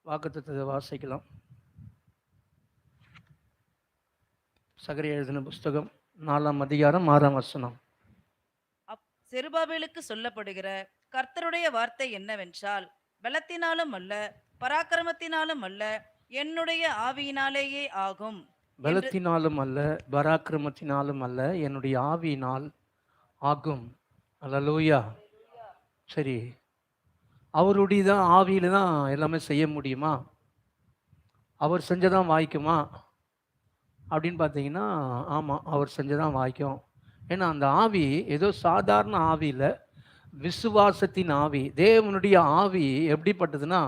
வாக்குத்தத்தத்தை வாசிக்கலாம். சகரியா எழுதின புஸ்தகம் 4ஆம் அதிகாரம் 6ஆம் வசனம். செருபாபேலுக்கு சொல்லப்படுகிற கர்த்தருடைய வார்த்தை என்னவென்றால், பலத்தினாலும் அல்ல, பராக்கிரமத்தினாலும் அல்ல, என்னுடைய ஆவியினாலேயே ஆகும். பலத்தினாலும் அல்ல, பராக்கிரமத்தினாலும் அல்ல, என்னுடைய ஆவியினால் ஆகும். அல்லேலூயா. சரி, அவருடைய தான் ஆவியில தான் எல்லாமே செய்ய முடியுமா? அவர் செஞ்சதான் வாய்க்குமா அப்படின்னு பார்த்தீங்கன்னா, ஆமாம், அவர் செஞ்சதான் வாய்க்கும். ஏன்னா அந்த ஆவி ஏதோ சாதாரண ஆவி இல்லை, விசுவாசத்தின் ஆவி. தேவனுடைய ஆவி எப்படிப்பட்டதுன்னா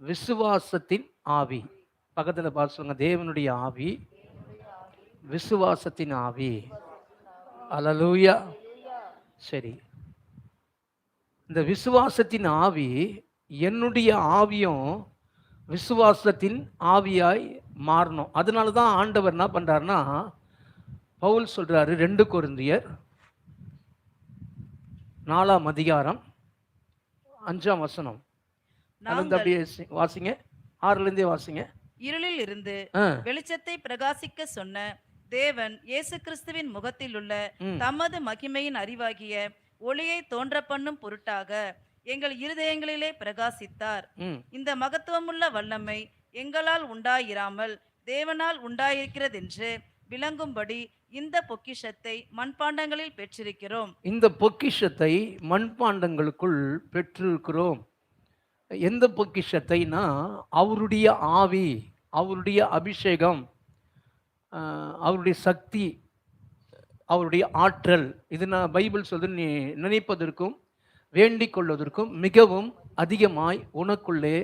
விசுவாசத்தின் ஆவி. பக்கத்தில் பார்த்து சொல்லுங்க, தேவனுடைய ஆவி விசுவாசத்தின் ஆவி. அல்லேலூயா. சரி, இந்த விசுவாசத்தின் ஆவி என்னுடைய ஆவியும் விசுவாசத்தின் ஆவியாய் மாறணும். அதனால தான் ஆண்டவர் என்ன பண்றாருன்னா, பவுல் சொல்றாரு 2 கொரிந்தியர் 4ஆம் அதிகாரம் 5ஆம் வசனம். அப்படியே வாசிங்க, 6லேருந்தே வாசிங்க. இருளில் இருந்து வெளிச்சத்தை பிரகாசிக்க சொன்ன தேவன் இயேசு கிறிஸ்துவின் முகத்தில் உள்ள தமது மகிமையின் அறிவாகிய ஒளியை தோன்ற பண்ணும் பொருட்டாக எங்கள் இருதயங்களிலே பிரகாசித்தார். இந்த மகத்துவமுள்ள வல்லமை எங்களால் உண்டாயிராமல் தேவனால் உண்டாயிருக்கிறதென்று விளங்கும்படி இந்த பொக்கிஷத்தை மண்பாண்டங்களில் பெற்றிருக்கிறோம். இந்த பொக்கிஷத்தை மண்பாண்டங்களுக்குள் பெற்றிருக்கிறோம். எந்த பொக்கிஷத்தைனா, அவருடைய ஆவி, அவருடைய அபிஷேகம், அவருடைய சக்தி, அவருடைய ஆற்றல். இது நான் பைபிள் சொல்றது, நீ நினைப்பதற்கும் வேண்டிக் கொள்வதற்கும் மிகவும் அதிகமாய் உனக்குள்ளே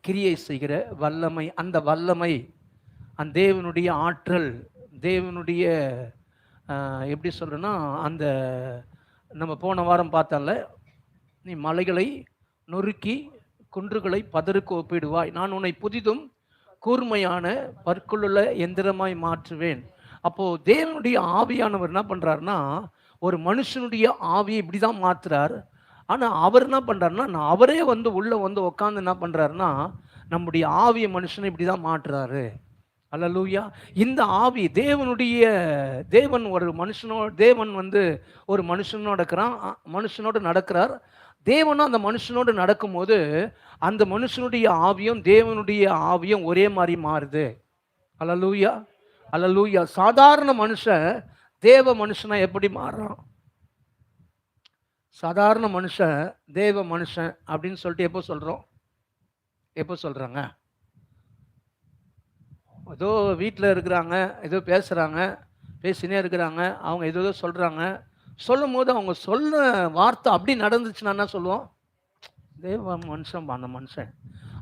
கிரியை செய்கிற வல்லமை. அந்த வல்லமை, அந்த தேவனுடைய ஆற்றல், தேவனுடைய எப்படி சொல்கிறேன்னா, அந்த நம்ம போன வாரம் பார்த்தோம்ல, நீ மலைகளை நொறுக்கி குன்றுகளை பதருக்கு ஒப்பிடுவாய், நான் உன்னை புதிதும் கூர்மையான பற்களுள்ள எந்திரமாய் மாற்றுவேன். அப்போது தேவனுடைய ஆவியானவர் என்ன பண்ணுறாருன்னா, ஒரு மனுஷனுடைய ஆவியை இப்படி தான் மாற்றுறார். ஆனால் அவர் என்ன பண்ணுறாருன்னா, அவரே வந்து உள்ளே வந்து உட்காந்து என்ன பண்ணுறாருன்னா, நம்முடைய ஆவிய மனுஷனை இப்படி தான் மாற்றுறாரு. அல்லேலூயா. இந்த ஆவி தேவன் ஒரு தேவன் வந்து ஒரு மனுஷனோடு நடக்கிறார். தேவனும் அந்த மனுஷனோடு நடக்கும்போது அந்த மனுஷனுடைய ஆவியும் தேவனுடைய ஆவியும் ஒரே மாதிரி மாறுது. அல்லேலூயா, அல்லேலூயா. சாதாரண மனுஷன் தேவ மனுஷனா எப்படி மாறுறான்? சாதாரண மனுஷன் தேவ மனுஷன் அப்படின்னு சொல்லிட்டு எப்போ சொல்றாங்க? ஏதோ வீட்டில் இருக்கிறாங்க, ஏதோ பேசினே இருக்கிறாங்க, அவங்க ஏதோ சொல்கிறாங்க. சொல்லும் போது அவங்க சொல்ல வார்த்தை அப்படி நடந்துச்சுன்னா என்ன சொல்லுவோம்? தேவ மனுஷன், அந்த மனுஷன்.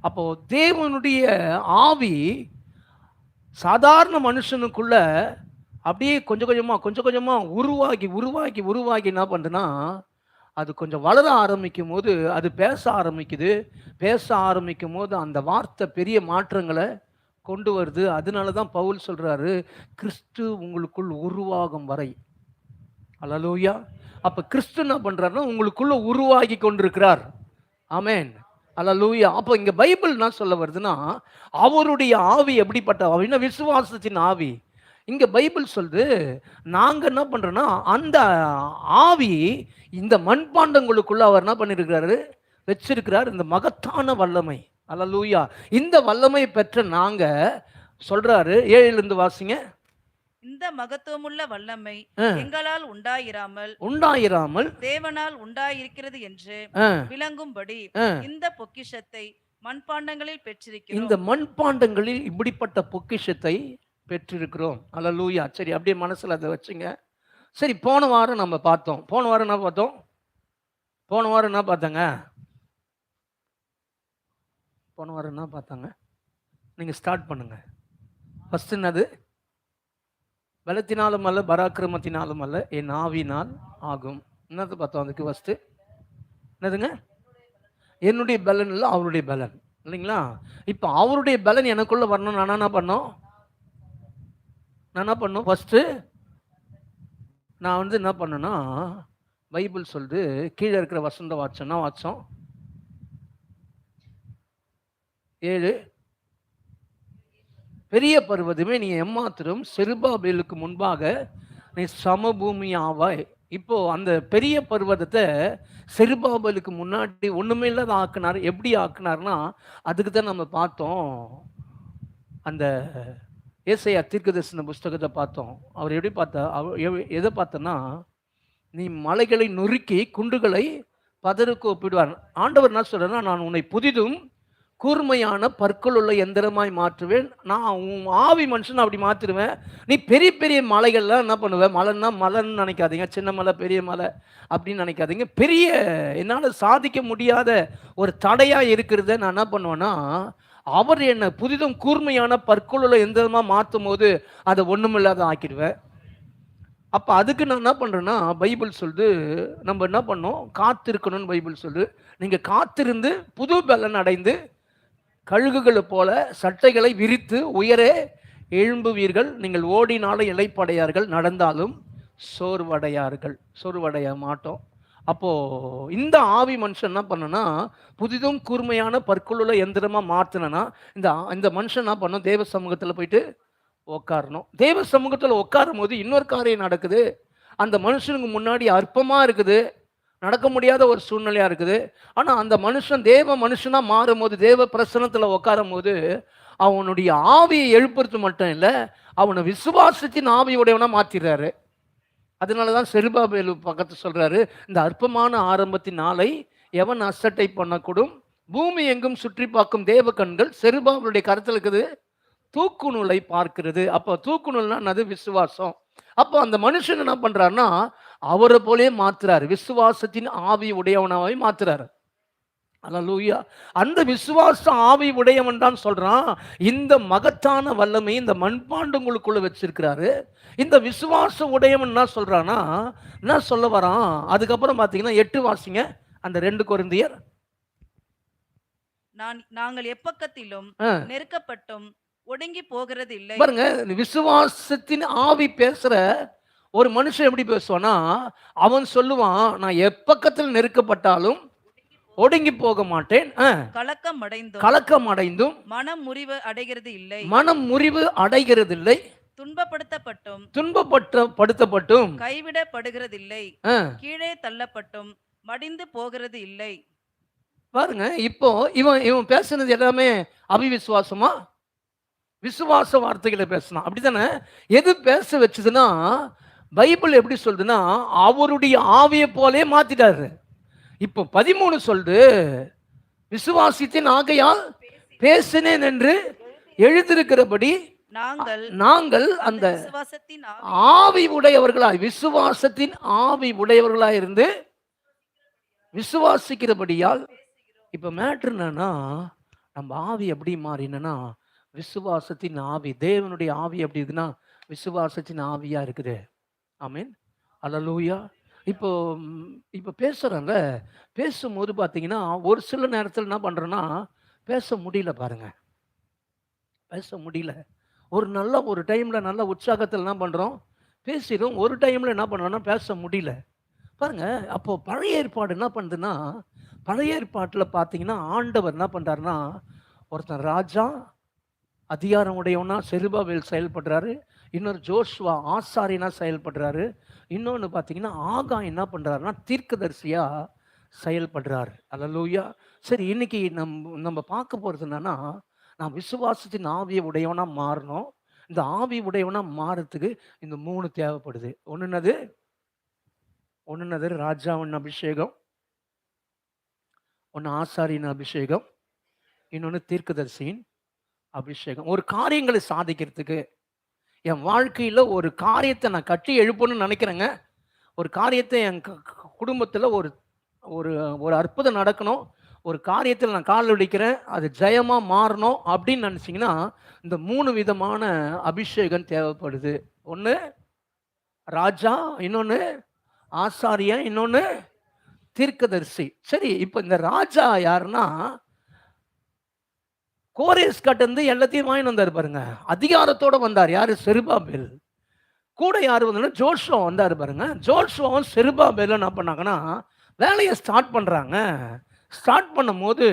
அப்போது தேவனுடைய ஆவி சாதாரண மனுஷனுக்குள்ள அப்படியே கொஞ்சம் கொஞ்சமாக உருவாகி என்ன பண்ணுதுன்னா, அது கொஞ்சம் வளர ஆரம்பிக்கும் போது அது பேச ஆரம்பிக்கும் போது அந்த வார்த்தை பெரிய மாற்றங்களை கொண்டு வருது. அதனால தான் பவுல் சொல்றாரு, கிறிஸ்து உங்களுக்குள் உருவாகும் வரை. அல்லேலூயா. அப்ப கிறிஸ்து என்ன பண்றாருன்னா, உங்களுக்குள்ள உருவாகி கொண்டிருக்கிறார். ஆமென், அல்லேலூயா. அப்போ இங்க பைபிள் என்ன சொல்ல வருதுன்னா, அவருடைய ஆவி எப்படிப்பட்ட ஆவின்னா விசுவாசத்தின் ஆவி. இங்க பைபிள் சொல்லுது, நாங்க என்ன பண்றோம்னா, அந்த ஆவி இந்த மண்பாண்டங்களுக்குள்ள அவர் என்ன பண்ணிருக்கிறாரு, வச்சிருக்கிறார், இந்த மகத்தான வல்லமை. அல்லேலூயா. இந்த வல்லமை பெற்ற நாங்க சொல்றாரு, 7லிருந்து வாசிங்க. இந்த மகத்துவமுள்ள வல்லமை எங்களால் உண்டாயிராமல் தேவனால் உண்டாயிருக்கிறது என்று விளங்கும்படி இந்த பொக்கிஷத்தை மண்பாண்டங்களில் பெற்றிருக்கிறோம். இந்த மண்பாண்டங்களில் இப்படிப்பட்ட பொக்கிஷத்தை பெற்றிருக்கிறோம். அல்லேலூயா. சரி, அப்படியே மனசுல அதை வச்சுங்க. சரி, போன வாரம் என்ன பார்த்தோம்? நீங்க ஸ்டார்ட் பண்ணுங்க. ஃபர்ஸ்ட் என்னது? பலத்தினாலும் அல்ல, பராக்கிரமத்தினாலும் அல்ல, என் ஆவினால் ஆகும். என்னது பார்த்தோம்? அதுக்கு ஃபர்ஸ்ட் என்னதுங்க? என்னுடைய பலன் இல்லை, அவருடைய பலன் இல்லைங்களா? இப்போ அவருடைய பலன் எனக்குள்ள வரணும். நான் என்ன பண்ணும்? ஃபர்ஸ்ட் நான் வந்து என்ன பண்ணேன்னா, பைபிள் சொல்லுது, கீழே இருக்கிற வசந்த வாட்சம் 7 பெரிய பர்வதமே நீ எம்மாத்திரம் செருபாபேலுக்கு முன்பாக நீ சமபூமி ஆவாய். இப்போ அந்த பெரிய பர்வதத்தை செருபாபேலுக்கு முன்னாடி ஒண்ணுமே இல்லாத ஆக்குனார். எப்படி ஆக்குனார்னா, அதுக்கு தான் நம்ம பார்த்தோம், அந்த ஏசாயா தீர்க்கதரிசன புஸ்தகத்தை பார்த்தோம். அவர் எப்படி பார்த்தா, எதை பார்த்தோன்னா, நீ மலைகளை நொறுக்கி குண்டுகளை பதருக்கு ஒப்பிடுவார். ஆண்டவர் என்ன சொல்றேன்னா, நான் உன்னை புதிதும் கூர்மையான பற்கள் உள்ள எந்திரமாய் மாற்றுவேன். நான் உன் ஆவி மனுஷன் அப்படி மாற்றிடுவேன். நீ பெரிய பெரிய மலைகள்லாம் என்ன பண்ணுவேன், மலைன்னா மலைன்னு நினைக்காதீங்க, சின்ன மலை பெரிய மலை அப்படின்னு நினைக்காதீங்க. பெரிய என்னால் சாதிக்க முடியாத ஒரு தடையாக இருக்கிறத நான் என்ன பண்ணுவேன்னா, அவர் என்னை புதிதும் கூர்மையான பற்கள் உள்ள எந்திரமாக மாற்றும் போது அதை ஒன்றுமில்லாத ஆக்கிடுவேன். அப்போ அதுக்கு நான் என்ன பண்ணுறேன்னா, பைபிள் சொல்லுது நம்ம என்ன பண்ணோம், காத்திருக்கணும்னு பைபிள் சொல்லு. நீங்கள் காத்திருந்து புது பலன் அடைந்து கழுகுகளை போல சட்டைகளை விரித்து உயரே எழும்புவீர்கள். நீங்கள் ஓடினாலும் இளைப்படையார்கள், நடந்தாலும் சோர்வடைய மாட்டோம். அப்போ இந்த ஆவி மனுஷன் என்ன பண்ணனா, புதிதும் கூர்மையான பற்களுள்ள எந்திரமா மாத்தினா இந்த மனுஷன் என்ன பண்ணும், தேவ சமூகத்தில் போயிட்டு உட்காரணும். தேவ சமூகத்தில் உட்காரும் போது இன்னொரு காரியம் நடக்குது. அந்த மனுஷனுக்கு முன்னாடி அற்பமா இருக்குது, நடக்க முடியாத ஒரு சூழ்நிலையா இருக்குது. ஆனா அந்த மனுஷன் தேவ மனுஷனா மாறும் போது, தேவ பிரசனத்துல உட்காரும் போது, அவனுடைய ஆவியை எழுப்புறது மட்டும் இல்லை, அவனை விசுவாசத்தின் ஆவியுடையவனா மாத்திடுறாரு. அதனாலதான் செருபாபேலு பக்கத்து சொல்றாரு, இந்த அற்பமான ஆரம்பத்தின் நாளை எவன் அசட்டை பண்ணக்கூடும், பூமி எங்கும் சுற்றி பார்க்கும் தேவ கண்கள் செருபாபேலுடைய கருத்தில் இருக்குது, தூக்கு நூலை பார்க்கிறது. அப்போ தூக்கு நூல்னா அது விசுவாசம். அப்போ அந்த மனுஷன் என்ன பண்றாருன்னா, அவரை போலே மாத்துறாரு, விசுவாசத்தின் ஆவி உடையவனாவை மாத்துறாரு. அல்லேலூயா. அந்த விசுவாச ஆவி உடையவன் தான் சொல்றான், இந்த மகத்தான வல்லமை இந்த மண்பாண்டங்களுக்குள்ள வச்சிருக்கிறாரு. இந்த விசுவாச உடையவன் என்ன சொல்றானா, என்ன சொல்ல வரான், அதுக்கப்புறம் பாத்தீங்கன்னா 8 வாசிங்க, அந்த 2 கொரிந்தியர். நாங்கள் எப்பக்கத்திலும் நெருக்கப்பட்டும் ஒடுங்கி போகிறது இல்லை. பாருங்க, விசுவாசத்தின் ஆவி பேசுற ஒரு மனுஷன் எப்படி பேசுவானா, அவன் சொல்லுவான், நான் எப்பக்கத்தில் நெருக்கப்பட்டாலும் ஒடுங்கி போக மாட்டேன், கலக்கம் அடைந்தும் மனம் முறிவு அடைகிறதில்லை, துன்பப்படுத்தப்பட்டும் கைவிடப்படுகிறதில்லை, கீழே தள்ளப்பட்டும் மடிந்து போகிறது இல்லை. பாருங்க, இப்போ இவன் பேசுனது எல்லாமே அவிவிசுவாசமா, விசுவாச வார்த்தைகளை பேசலாம், அப்படித்தானே? எது பேச வச்சதுன்னா, பைபிள் எப்படி சொல்லுதுன்னா, அவருடைய ஆவியை போலே மாத்திட்டாரு. இப்போ 13 சொல்லுது, விசுவாசித்தின் ஆகையால் பேசினேன் என்று எழுதியிருக்கிறபடி நாங்கள் அந்த ஆவி உடையவர்களாய், விசுவாசத்தின் ஆவி உடையவர்களாய் இருந்து விசுவாசிக்கிறபடியால். இப்ப மேட்ரு என்னன்னா, நம்ம ஆவி எப்படி மாறினா, விசுவாசத்தின் ஆவி, தேவனுடைய ஆவி எப்படி இருக்குன்னா விசுவாசத்தின் ஆவியா இருக்குது. ஆமீன், அல்லேலூயா. இப்போ பேசுறாங்க, பேசும்போது பார்த்தீங்கன்னா ஒரு சில நேரத்தில் என்ன பண்றோன்னா, பேச முடியல. பாருங்க, பேச முடியல. ஒரு டைம்ல நல்ல உற்சாகத்தில் என்ன பண்றோம், பேசிடும். ஒரு டைம்ல என்ன பண்றோம்னா பேச முடியல. பாருங்க, அப்போ பழைய ஏற்பாடு என்ன பண்ணுதுன்னா, பழைய ஏற்பாட்டில் பார்த்தீங்கன்னா ஆண்டவர் என்ன பண்றாருன்னா, ஒருத்தன் ராஜா அதிகாரம் உடையவனா செருபாபேல் செயல்படுறாரு, இன்னொரு ஜோஷுவா ஆசாரியனா செயல்படுறாரு, இன்னொன்று பார்த்தீங்கன்னா ஆகாய் என்ன பண்றாருன்னா தீர்க்கதரிசியா செயல்படுறாரு. அல்லேலூயா. சரி, இன்னைக்கு நம்ம பார்க்க போறது என்னன்னா, நான் விசுவாசத்தின் ஆவியை உடையவனா மாறணும். இந்த ஆவி உடையவனா மாறதுக்கு இந்த 3 தேவைப்படுது. ஒன்றுனது ராஜாவின் அபிஷேகம், ஒன்று ஆசாரியின் அபிஷேகம், இன்னொன்று தீர்க்கதரிசியின் அபிஷேகம். ஒரு காரியங்களை சாதிக்கிறதுக்கு, என் வாழ்க்கையில் ஒரு காரியத்தை நான் கட்டி எழுப்பணும்னு நினைக்கிறேங்க, ஒரு காரியத்தை என் குடும்பத்தில் ஒரு ஒரு அற்புதம் நடக்கணும், ஒரு காரியத்தில் நான் கால் அடிக்கிறேன், அது ஜெயமாக மாறணும் அப்படின்னு நினச்சிங்கன்னா, இந்த 3 விதமான அபிஷேகம் தேவைப்படுது. ஒன்று ராஜா, இன்னொன்று ஆசாரியன், இன்னொன்று தீர்க்கதரிசி. சரி, இப்போ இந்த ராஜா யாருன்னா, கோரேஸ் கட்டந்து எல்லாத்தையும் வாங்கி வந்தார். பாருங்க, அதிகாரத்தோட வந்தார். யாரு? செருபாபேல். கூட யாரு வந்தா? ஜோஷுவா வந்தார். பாருங்க, ஜோஷுவாவும் செருபாபேலும் என்ன பண்ணாங்கன்னா வேலையை ஸ்டார்ட் பண்றாங்க. ஸ்டார்ட் பண்ணும் போது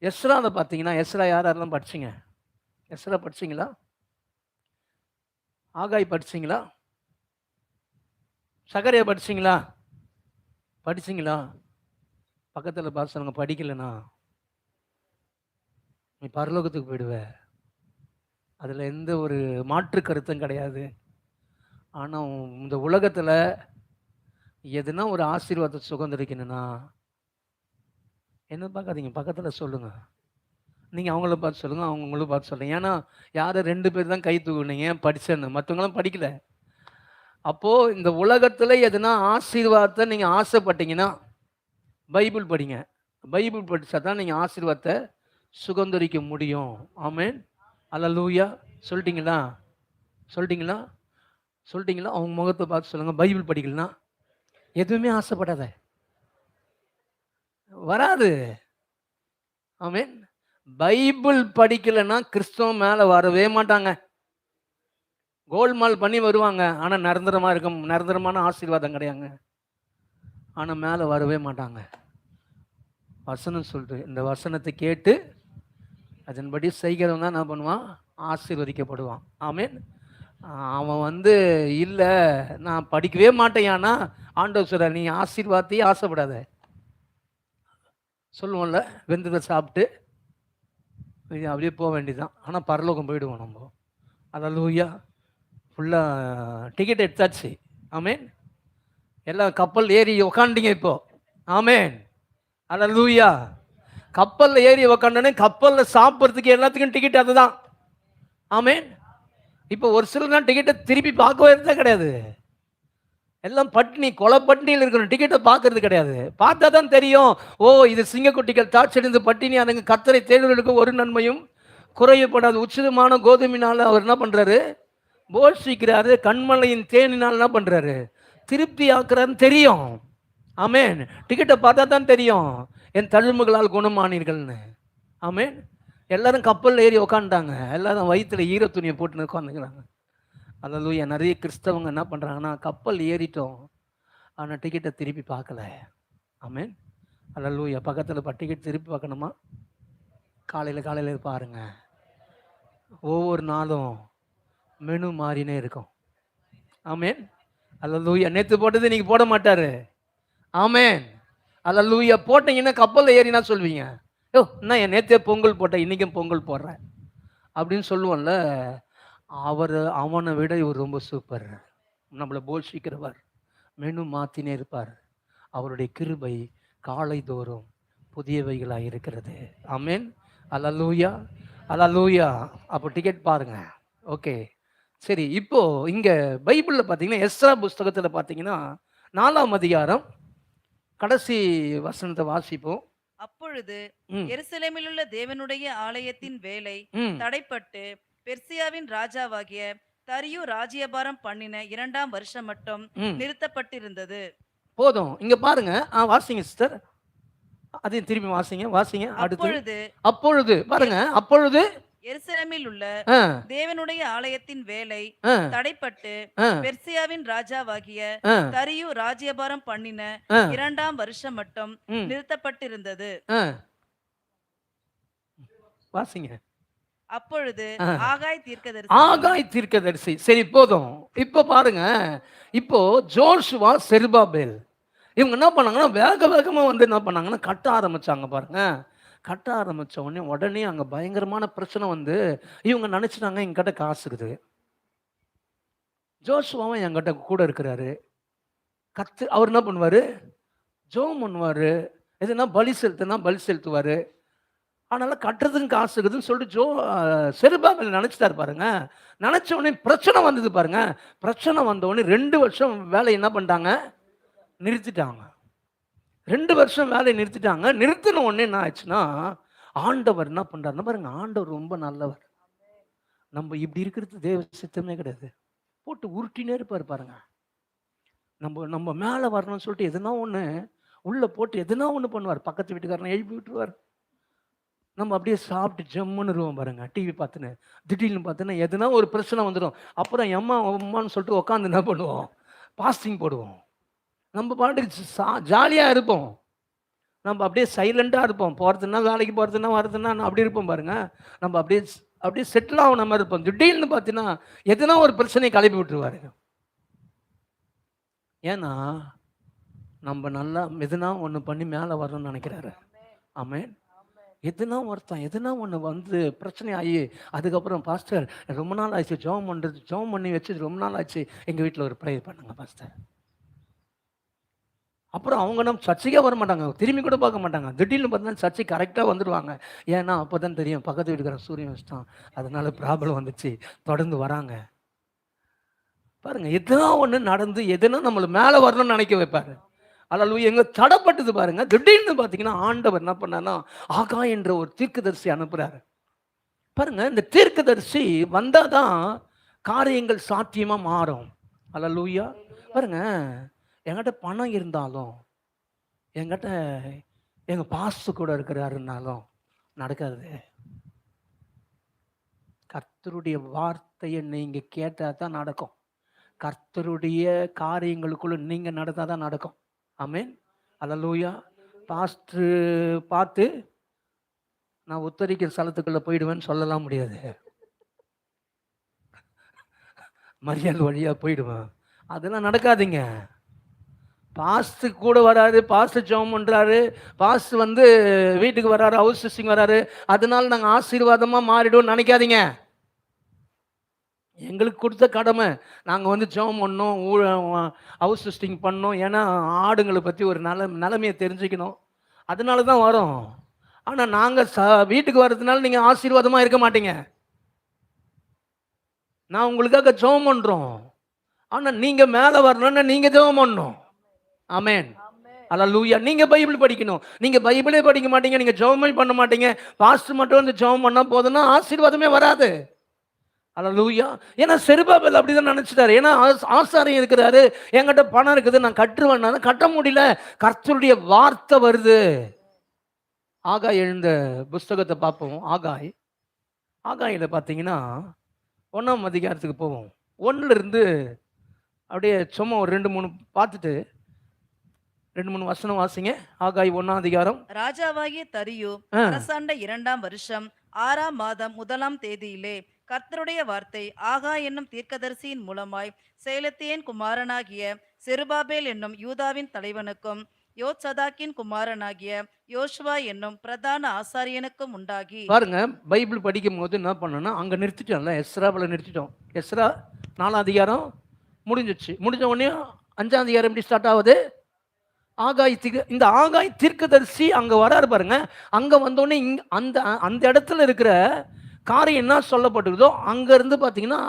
எஸ்ராவில் பார்த்தீங்கன்னா, எஸ்ரா யாரெல்லாம் படிச்சிங்க? எஸ்ரா படிச்சிங்களா? ஆகாய் படிச்சிங்களா? சகரியா படிச்சிங்களா? படிச்சிங்களா? பக்கத்தில் பார்த்து சொல்லுங்க, படிக்கலைண்ணா நீ பரலோகத்துக்கு போயிடுவ. அதில் எந்த ஒரு மாற்று கருத்தும் கிடையாது. ஆனால் இந்த உலகத்தில் எதுனா ஒரு ஆசீர்வாதத்தை சுதந்திரிக்கணும்னா, என்ன பார்க்காதீங்க, பக்கத்தில் சொல்லுங்கள். நீங்கள் அவங்கள பார்த்து சொல்லுங்கள், அவங்க உங்களும் பார்த்து சொல்லுங்கள். ஏன்னா யாரும் 2 பேர் தான் கை தூக்குனீங்க படிச்சேன்னு, மற்றவங்களாம் படிக்கல. அப்போது இந்த உலகத்தில் எதுனா ஆசீர்வாதத்தை நீங்கள் ஆசைப்பட்டீங்கன்னா பைபிள் படிங்க. பைபிள் படித்தா தான் நீங்கள் ஆசீர்வாதத்தை சுதந்திரிக்க முடியும். ஆமென், அல்லேலூயா. சொல்லிட்டீங்களா? சொல்லிட்டீங்களா? சொல்லிட்டீங்களா? அவங்க முகத்தை பார்த்து சொல்லுங்கள், பைபிள் படிக்கலனா எதுவுமே ஆசைப்படாத, வராது. ஆமென். பைபிள் படிக்கலைன்னா கிறிஸ்தவம் மேலே வரவே மாட்டாங்க. கோல்மால் பண்ணி வருவாங்க, ஆனால் நிரந்தரமாக இருக்கும், நிரந்தரமான ஆசீர்வாதம் கிடையாங்க. ஆனால் மேலே வரவே மாட்டாங்க. வசனம் சொல்லிட்டு இந்த வசனத்தை கேட்டு அதன்படி செய்கிறவன் தான் என்ன பண்ணுவான்? ஆசீர்வதிக்கப்படுவான். ஆமென். அவன் இல்லை நான் படிக்கவே மாட்டேயானா ஆண்டவர் சொல்ற, நீ ஆசீர்வாதத்தையே ஆசைப்படாத. சொல்லுவோம்ல, வெந்ததை சாப்பிட்டு அப்படியே போக வேண்டியதுதான். ஆனால் பரலோகம் போயிடுவோம் நம்ம. அல்லேலூயா. ஃபுல்லாக டிக்கெட் எடுத்தாச்சு. ஆமென். எல்லாம் கப்பல் ஏறி உக்காண்டிங்க இப்போ. ஆமென், அல்லேலூயா. கப்பலில் ஏறி உக்காண்டனே கப்பலில் சாப்பிட்றதுக்கு எல்லாத்துக்கும் டிக்கெட் அதுதான். ஆமென். இப்போ ஒரு சில தான் டிக்கெட்டை திருப்பி பார்க்கவே தான் கிடையாது. எல்லாம் பட்டினி, கொலை பட்டினியில் இருக்கணும், டிக்கெட்டை பார்க்கறது கிடையாது. பார்த்தா தான் தெரியும், ஓ இது சிங்கக்குட்டிகள் தாட்சடைந்து பட்டினி அதுங்க கர்த்தரை தேடுவதற்கு ஒரு நன்மையும் குறையப்படாது. உச்சிதமான கோதுமையினால் அவர் என்ன பண்ணுறாரு? போஷிக்கிறாரு. கண்மலையின் தேனினால் என்ன பண்ணுறாரு? திருப்தி ஆக்குறாருன்னு தெரியும். ஆமென். டிக்கெட்டை பார்த்தா தான் தெரியும், என் தழும்புகளால் குணமானீர்கள்னு. ஆமென். எல்லாரும் கப்பல் ஏறி உக்காண்டாங்க, எல்லாரும் வயிற்றுல ஈர துணியை போட்டுன்னு உட்காந்துக்கிறாங்க. அல்லேலூயா. நிறைய கிறிஸ்தவங்க என்ன பண்ணுறாங்கன்னா, கப்பல் ஏறிட்டோம் ஆனால் டிக்கெட்டை திருப்பி பார்க்கல. ஆமென், அல்லேலூயா. பக்கத்தில் டிக்கெட் திருப்பி பார்க்கணுமா? காலையில் பாருங்க, ஒவ்வொரு நாளும் மெனு மாறினே இருக்கும். ஆமென், அல்லேலூயா. நேற்று போட்டது இன்னைக்கு போட மாட்டாரு. ஆமென், அல்லேலூயா. போட்டீங்கன்னா கப்பலில் ஏறினா சொல்வீங்க, யோ என்ன என் நேற்றே பொங்கல் போட்டேன் இன்றைக்கும் பொங்கல் போடுறேன் அப்படின்னு சொல்லுவோம்ல. அவனை விட இவர் ரொம்ப சூப்பர். நம்மளை போஷிக்கிறவர், மெனு மாற்றினே இருப்பார். அவருடைய கிருபை காலை தோறும் புதியவைகளாக இருக்கிறது. ஆமென், அல்லேலூயா, அல்லேலூயா. அப்போ டிக்கெட் பாருங்க. ஓகே, சரி. இப்போ இங்கே பைபிளில் பார்த்தீங்கன்னா, எஸ்ரா புஸ்தகத்தில் பார்த்தீங்கன்னா 4ஆம் அதிகாரம் கடைசி வசனத்தை வாசிப்போம். அப்பொழுது எருசலேமில் உள்ள தேவனுடைய ஆலயத்தின் வேலை தடைப்பட்டு பெர்சியாவின் ராஜாவாகிய தரியு ராஜ்யபாரம் பண்ணின 2ஆம் வருஷம் மட்டும் நிறுத்தப்பட்டிருந்தது. போதும், இங்க பாருங்க. வாசிங்க சிஸ்டர், அதையும் திருப்பி வாசிங்க. அப்பொழுது பாருங்க, அப்பொழுது எருசலேமில் உள்ள தேவனுடைய ஆலயத்தின் வேலை தடைப்பட்டு பெர்சியாவின் ராஜாவாகிய தரியு ராஜ்யபாரம் பண்ணின 2ஆம் வருஷம் மட்டும் நிறுத்தப்பட்டிருந்தது. வாசிங்க. அப்பொழுது ஆகாய் தீர்க்கதரிசி. சரி, போதும். இப்போ பாருங்க, இப்போ ஜோஷுவா, செருபாபேல் இவங்க என்ன பண்ணாங்கன்னா, வேகமாக என்ன பண்ணாங்கன்னா கட்ட ஆரம்பிச்சாங்க. பாருங்க, கட்ட ஆரம்பித்த உடனே அங்கே பயங்கரமான பிரச்சனை இவங்க நினச்சிட்டாங்க எங்கிட்ட காசு இருக்குது, ஜோஷுவாவும் என்கிட்ட கூட இருக்கிறாரு, அவர் என்ன பண்ணுவார்? ஜோம் பண்ணுவார், எதுனா பலி செலுத்துவார். அதனால கட்டுறதுக்கு காசு இருக்குதுன்னு சொல்லிட்டு செருபாபேல் நினச்சிட்டாரு. பாருங்க, நினச்ச உடனே பிரச்சனை வந்தது. பாருங்க, பிரச்சனை வந்த உடனே 2 வருஷம் வேலை என்ன பண்ணிட்டாங்க? நிறுத்திட்டாங்க. 2 வருஷம் வேலையை நிறுத்திட்டாங்க. நிறுத்தின உடனே என்ன ஆச்சுன்னா, ஆண்டவர் என்ன பண்ணுறாருன்னா, பாருங்க, ஆண்டவர் ரொம்ப நல்லவர். நம்ம இப்படி இருக்கிறது தேவ சித்தமே கிடையாது. போட்டு உருட்டினே இருப்பார். பாருங்க, நம்ம மேலே வரணும்னு சொல்லிட்டு எதுனா ஒன்று உள்ளே போட்டு எதுனா ஒன்று பண்ணுவார். பக்கத்து வீட்டுக்காரனை எழுப்பி விட்டுருவார். நம்ம அப்படியே சாப்பிட்டு ஜம்முன்னு இருவோம். பாருங்க, டிவி பார்த்துன்னு திடீர்னு பார்த்துன்னா எதுனா ஒரு பிரச்சனை வந்துடும். அப்புறம் அம்மான்னு சொல்லிட்டு உட்காந்து என்ன பண்ணுவோம்? பாஸ்டிங் போடுவோம். நம்ம பாட்டுக்கு ஜாலியாக இருப்போம். நம்ம அப்படியே சைலண்டாக இருப்போம். போகிறதுனா வேலைக்கு போகிறதுனா வரதுன்னா அப்படி இருப்போம் பாருங்க. நம்ம அப்படியே அப்படியே செட்டில் ஆகுன மாதிரி இருப்போம். திடீர்னு பார்த்தீங்கன்னா எதுனா ஒரு பிரச்சனையை கிளப்பி விட்டுருவாரு. ஏன்னா நம்ம நல்லா எதுனா ஒன்று பண்ணி மேலே வரணும்னு நினைக்கிறாரு. ஆமென். எதுனா ஒன்று வந்து பிரச்சனை ஆகி அதுக்கப்புறம் பாஸ்டர் ரொம்ப நாள் ஆச்சு ஜெபம் பண்ணி வச்சு ரொம்ப நாள் ஆச்சு, எங்கள் வீட்டில் ஒரு ப்ரேயர் பண்ணுங்க பாஸ்டர். அப்புறம் அவங்க நம்ம சர்ச்சைக்கே வர மாட்டாங்க, திரும்பி கூட பார்க்க மாட்டாங்க. திடீர்னு பார்த்தீங்கன்னா சர்ச்சைக்கு கரெக்டாக வந்துடுவாங்க. ஏன்னா அப்போ தான் தெரியும் பக்கத்து வீட்டுக்கார சூரியன் வச்சுட்டான், அதனால ப்ராப்ளம் வந்துச்சு, தொடர்ந்து வராங்க. பாருங்க, எதுனா ஒன்று நடந்து எதுனா நம்மளை மேலே வரணும்னு நினைக்க வைப்பாரு. அல்லேலூயா. எங்க தடைப்பட்டது பாருங்க. திடீர்னு பார்த்தீங்கன்னா ஆண்டவர் என்ன பண்ணார்னா ஆகாய் என்ற ஒரு தீர்க்கதரிசி அனுப்புறாரு. பாருங்க, இந்த தீர்க்கதரிசி வந்தாதான் காரியங்கள் சாத்தியமா மாறும். அல்லேலூயா. பாருங்க, என்கிட்ட பணம் இருந்தாலும், என்கிட்ட எங்க பாஸ்டர் கூட இருக்கிறாருன்னாலும் நடக்காது. கர்த்தருடைய வார்த்தையை நீங்க கேட்டா தான் நடக்கும். கர்த்தருடைய காரியங்களுக்குள்ள நீங்க நடந்தா தான் நடக்கும். ஆமென். அல்லேலூயா. பாஸ்டர் பார்த்து நான் உத்தரிக்கிற ஸ்தலத்துக்குள்ள போயிடுவேன்னு சொல்லலாம் முடியாது. மரியாதை வழியா போயிடுவேன். அதெல்லாம் நடக்காதுங்க. பாஸ்டர் கூட வராரு, பாஸ்டர் ஜெபம் பண்றாரு, பாஸ்டர் வந்து வீட்டுக்கு வராரு, ஹவுஸ் சிஸ்டிங் வராரு, அதனால நாங்கள் ஆசீர்வாதமா மாறிடுவோம்னு நினைக்காதீங்க. எங்களுக்கு கொடுத்த கடமை, நாங்கள் வந்து ஜெபம் பண்ணோம், ஹவுஸ் சிஸ்டிங் பண்ணோம். ஏன்னா ஆடுங்களை பற்றி ஒரு நிலைமையை தெரிஞ்சுக்கணும், அதனால தான் வரோம். ஆனால் நாங்கள் வீட்டுக்கு வர்றதுனால நீங்கள் ஆசீர்வாதமாக இருக்க மாட்டீங்க. நான் உங்களுக்காக ஜெபம் பண்ணுறோம், ஆனால் நீங்கள் மேலே வரணும்னா நீங்கள் ஜெபம் பண்ணணும். ஆமென். அல்லேலூயா. நீங்க பைபிள் படிக்கணும். நீங்க பைபிளே படிக்க மாட்டீங்க, நீங்க ஜெபமே பண்ண மாட்டீங்க, பாஸ்டர் மட்டும் வந்து ஜெபம் பண்ணா போதுன்னா ஆசீர்வாதமே வராது. அல்லேலூயா. ஏன்னா செருபாபேல் அப்படிதான் நினைச்சிட்டாரு. ஏன்னா ஆசாரியம் இருக்கிறாரு, என்கிட்ட பணம் இருக்குது, நான் கட்டுவேன், கட்ட முடியல. கர்த்தருடைய வார்த்தை வருது. ஆகாய் எழுந்த புஸ்தகத்தை பார்ப்போம். ஆகாயில பார்த்தீங்கன்னா 1ஆம் அதிகாரத்துக்கு போவோம். 1ல இருந்து அப்படியே சும்மா ஒரு 2-3 பார்த்துட்டு 2-3 வசனம் வாசிங்க. ஆகாய் 1ஆம் அதிகாரம். ராஜாவாகிய தரியு அரசாண்ட 2ஆம் வருஷம் 6ஆம் மாதம் 1ஆம் தேதியிலே கர்த்தருடைய வார்த்தை ஆகாய் என்னும் தீர்க்கதரிசியின் மூலமாய் சேலத்தியன் குமாரனாகிய செருபாபேல் என்னும் யூதாவின் தலைவனுக்கும் யோசதாக்கின் குமாரனாகிய யோசுவா என்னும் பிரதான ஆசாரியனுக்கும் உண்டாகி. பாருங்க, பைபிள் படிக்கும் போது என்ன பண்ணோம்னா அங்க நிறுத்திட்டோம்ல, எஸ்ராவில் நிறுத்திட்டோம். எஸ்ரா 4ஆம் அதிகாரம் முடிஞ்சிச்சு. முடிஞ்ச உடனே 5ஆம் அதிகாரம் எப்படி ஸ்டார்ட் ஆகுது? இந்த ஆகாய் தீர்க்கதரிசி அங்க வராரு பாருங்க. அங்க வந்தோடனே அந்த அந்த இடத்துல இருக்கிற காரியம் என்ன சொல்லப்பட்டிருதோ அங்க இருந்து பாத்தீங்கன்னா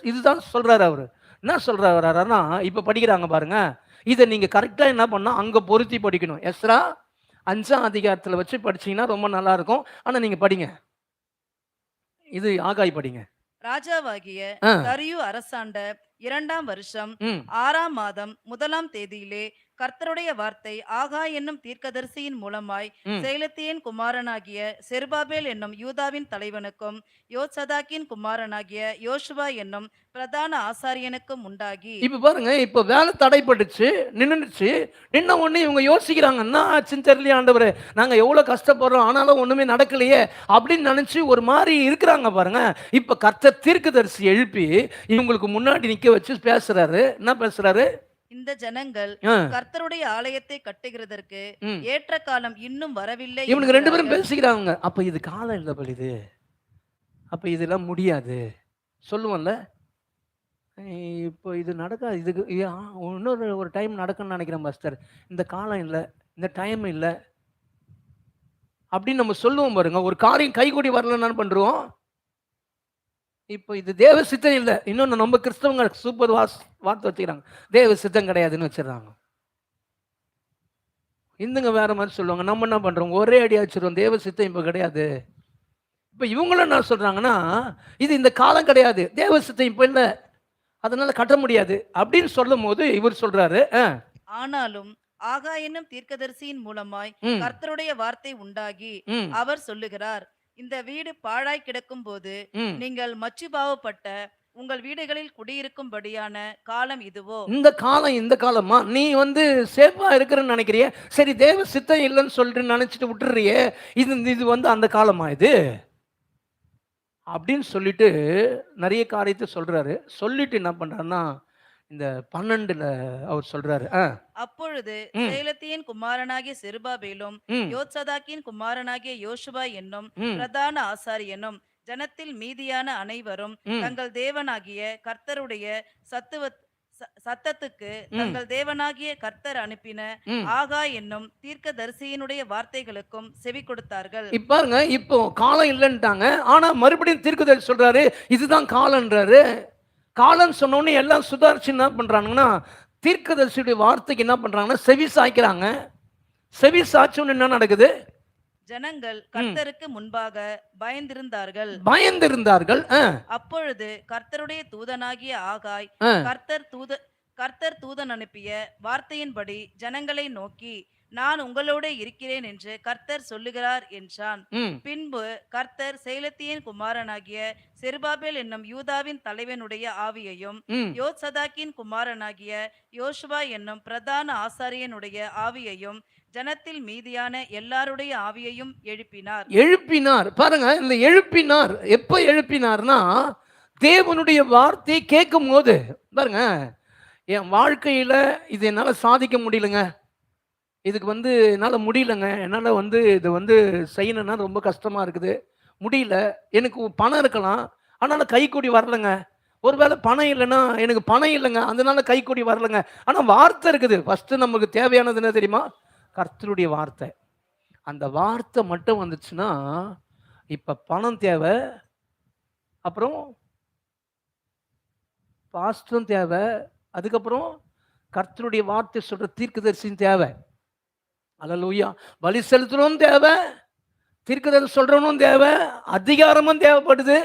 இதுதான் சொல்றாரு. அவரு என்ன சொல்றாருன்னா, இப்ப படிக்கிறாங்க பாருங்க, இதை நீங்க கரெக்டா என்ன பண்ணா அங்க பொருத்தி படிக்கணும். எஸ்ரா 5ஆம் அதிகாரத்துல வச்சு படிச்சீங்கன்னா ரொம்ப நல்லா இருக்கும். ஆனா நீங்க படிங்க, இது ஆகாய் படிங்க. ராஜாவாகிய தரியு அரசாண்ட 2ஆம் வருஷம் 6ஆம் மாதம் 1ஆம் தேதியிலே கர்த்தருடைய வார்த்தை ஆகாய் என்னும் தீர்க்கதரிசியின் மூலமாய் சேலத்தியன் குமாரனாகிய செருபாபேல் என்னும் யூதாவின் தலைவனுக்கும் யோசதாக்கின் குமாரனாகிய யோசுவா என்னும் பிரதான ஆசாரியனுக்கும் உண்டாகி. இப்ப பாருங்க, இப்ப வேலை தடைப்பட்டுச்சு, நின்னுச்சு. நின்ன உடனே இவங்க யோசிக்கிறாங்க, என்ன ஆச்சுன்னு தெரியல ஆண்டவரே, நாங்க எவ்வளவு கஷ்டப்படுறோம், ஆனாலும் ஒண்ணுமே நடக்கலையே அப்படின்னு நினைச்சு ஒரு மாதிரி இருக்கிறாங்க பாருங்க. இப்ப கர்த்தர் தீர்க்கதரிசி எழுப்பி இவங்களுக்கு முன்னாடி நிக்க வச்சு பேசுறாரு. என்ன பேசுறாரு? இந்த ஜனங்கள் கர்த்தருடைய ஆலயத்தை கட்டுகிறதற்கு ஏற்ற காலம் இன்னும் வரவில்லை. இவனுக்கு 2 பேரும் பேசிக்கிறாங்க. அப்ப இது காலம் இல்ல பலிது, அப்ப இதெல்லாம் முடியாது சொல்லுவோம்ல. இப்போ இது நடக்காது, இதுக்கு இன்னொரு ஒரு டைம் நடக்கும்னு நினைக்கிறேன் பாஸ்டர், இந்த காலம் இல்லை, இந்த டைம் இல்லை அப்படின்னு நம்ம சொல்லுவோம் பாருங்க. ஒரு காரியம் கைகூடி வரலன்னு பண்றோம். இப்போ இது தேவ சித்தம் இல்லை. இன்னொன்று நம்ம கிறிஸ்தவங்க சூப்பர் வார்த்தை வச்சுக்கிறாங்க, தேவ சித்தம் கிடையாதுன்னு வச்சிடறாங்க. இந்துங்க வேற மாதிரி சொல்லுவாங்க, நம்ம என்ன பண்றோம், ஒரே அடி வச்சிருவோம், தேவ சித்தம் இப்போ கிடையாது. இப்போ இவங்களும் என்ன சொல்றாங்கன்னா, இது இந்த காலம் கிடையாது, தேவ சித்தம் இப்போ இல்லை, அதனால கட்ட முடியாது அப்படின்னு சொல்லும் போது இவர் சொல்றாரு, ஆனாலும் ஆகாய் என்னும் தீர்க்கதரிசியின் மூலமாய் கர்த்தருடைய வார்த்தை உண்டாகி அவர் சொல்லுகிறார், இந்த வீடு பாழாய் கிடக்கும் போது நீங்கள் மச்சுபாவப்பட்ட உங்கள் வீடுகளில் குடியிருக்கும்படியான காலம் இதுவோ? இந்த காலமா நீ சேஃபா இருக்கிறன்னு நினைக்கிறியே, சரி தேவ சித்தம் இல்லைன்னு சொல்லிட்டு நினைச்சிட்டு விட்டுறியே, இது இது அந்த காலமா இது அப்படின்னு சொல்லிட்டு நிறைய காரியத்தை சொல்றாரு. சொல்லிட்டு என்ன பண்றாருன்னா இந்த 12ல அவர் சொல்றாரு. அப்பொழுது சேலத்தியின் குமாரனாகிய செருபாபேலும் யோத்சதாக்கின் குமாரனாகிய யோசுவா என்னும் பிரதான ஆசாரியனும் ஜனத்தில் மீதியான அனைவரும் தங்கள் தேவனாகிய கர்த்தருடைய சத்தத்துக்கு தங்கள் தேவனாகிய கர்த்தர் அனுப்பின ஆகா என்னும் தீர்க்கதரிசியினுடைய வார்த்தைகளுக்கும் செவி கொடுத்தார்கள். பாருங்க, இப்போ காலம் இல்லைன்ட்டாங்க, ஆனா மறுபடியும் தீர்க்கதரிசி சொல்றாரு இதுதான் காலன்றாரு. காலம் சொன்னோன்னு எல்லாம் சுதாரிச்சு என்ன பண்றாங்கன்னா தீர்க்கதரிசியுடைய வார்த்தைக்கு என்ன பண்றாங்கன்னா செவி சாய்க்கிறாங்க. செவி சாய்ச்சோன்னு என்ன நடக்குது? ஜனங்கள் கர்த்தருக்கு முன்பாக பயந்திருந்தார்கள். அப்பொழுது கர்த்தருடைய தூதனாகிய ஆகாய் கர்த்தர் தூதன் அனுப்பிய வார்த்தையின்படி ஜனங்களை நோக்கி, நான் உங்களோட இருக்கிறேன் என்று கர்த்தர் சொல்லுகிறார் என்றான். பின்பு கர்த்தர் சேலத்தியின் குமாரனாகிய செருபாபேல் என்னும் யூதாவின் தலைவனுடைய ஆவியையும் யோத்சதாக்கின் குமாரனாகிய யோசுவா என்னும் பிரதான ஆசாரியனுடைய ஆவியையும் ஜனத்தில் மீதியான எல்லாருடைய ஆவியையும் எழுப்பினார். பாருங்க, இந்த எழுப்பினார் எப்ப எழுப்பினார்னா தேவனுடைய வார்த்தை கேட்கும் போது. பாருங்க, என் வாழ்க்கையில இது என்னால சாதிக்க முடியலங்க, இதுக்கு என்னால் முடியலங்க, என்னால் இது செய்யணும்னா ரொம்ப கஷ்டமாக இருக்குது, முடியல, எனக்கு பணம் இருக்கலாம் ஆனால் கைக்கூடி வரலைங்க, ஒருவேளை பணம் இல்லைன்னா எனக்கு பணம் இல்லைங்க அதனால கைக்கூடி வரலைங்க, ஆனால் வார்த்தை இருக்குது. ஃபஸ்ட்டு நமக்கு தேவையானது என்ன தெரியுமா? கர்த்தருடைய வார்த்தை. அந்த வார்த்தை மட்டும் வந்துச்சுன்னா இப்போ பணம் தேவை, அப்புறம் பாஸ்டும் தேவை, அதுக்கப்புறம் கர்த்தருடைய வார்த்தை சொல்கிற தீர்க்கதரிசியும் தேவை. அல்லேலூயா. பலி செலுத்தணும் தேவை, தீர்க்கதரிசி சொல்றவனும் தேவை, அதிகாரமும் தேவைப்படுது,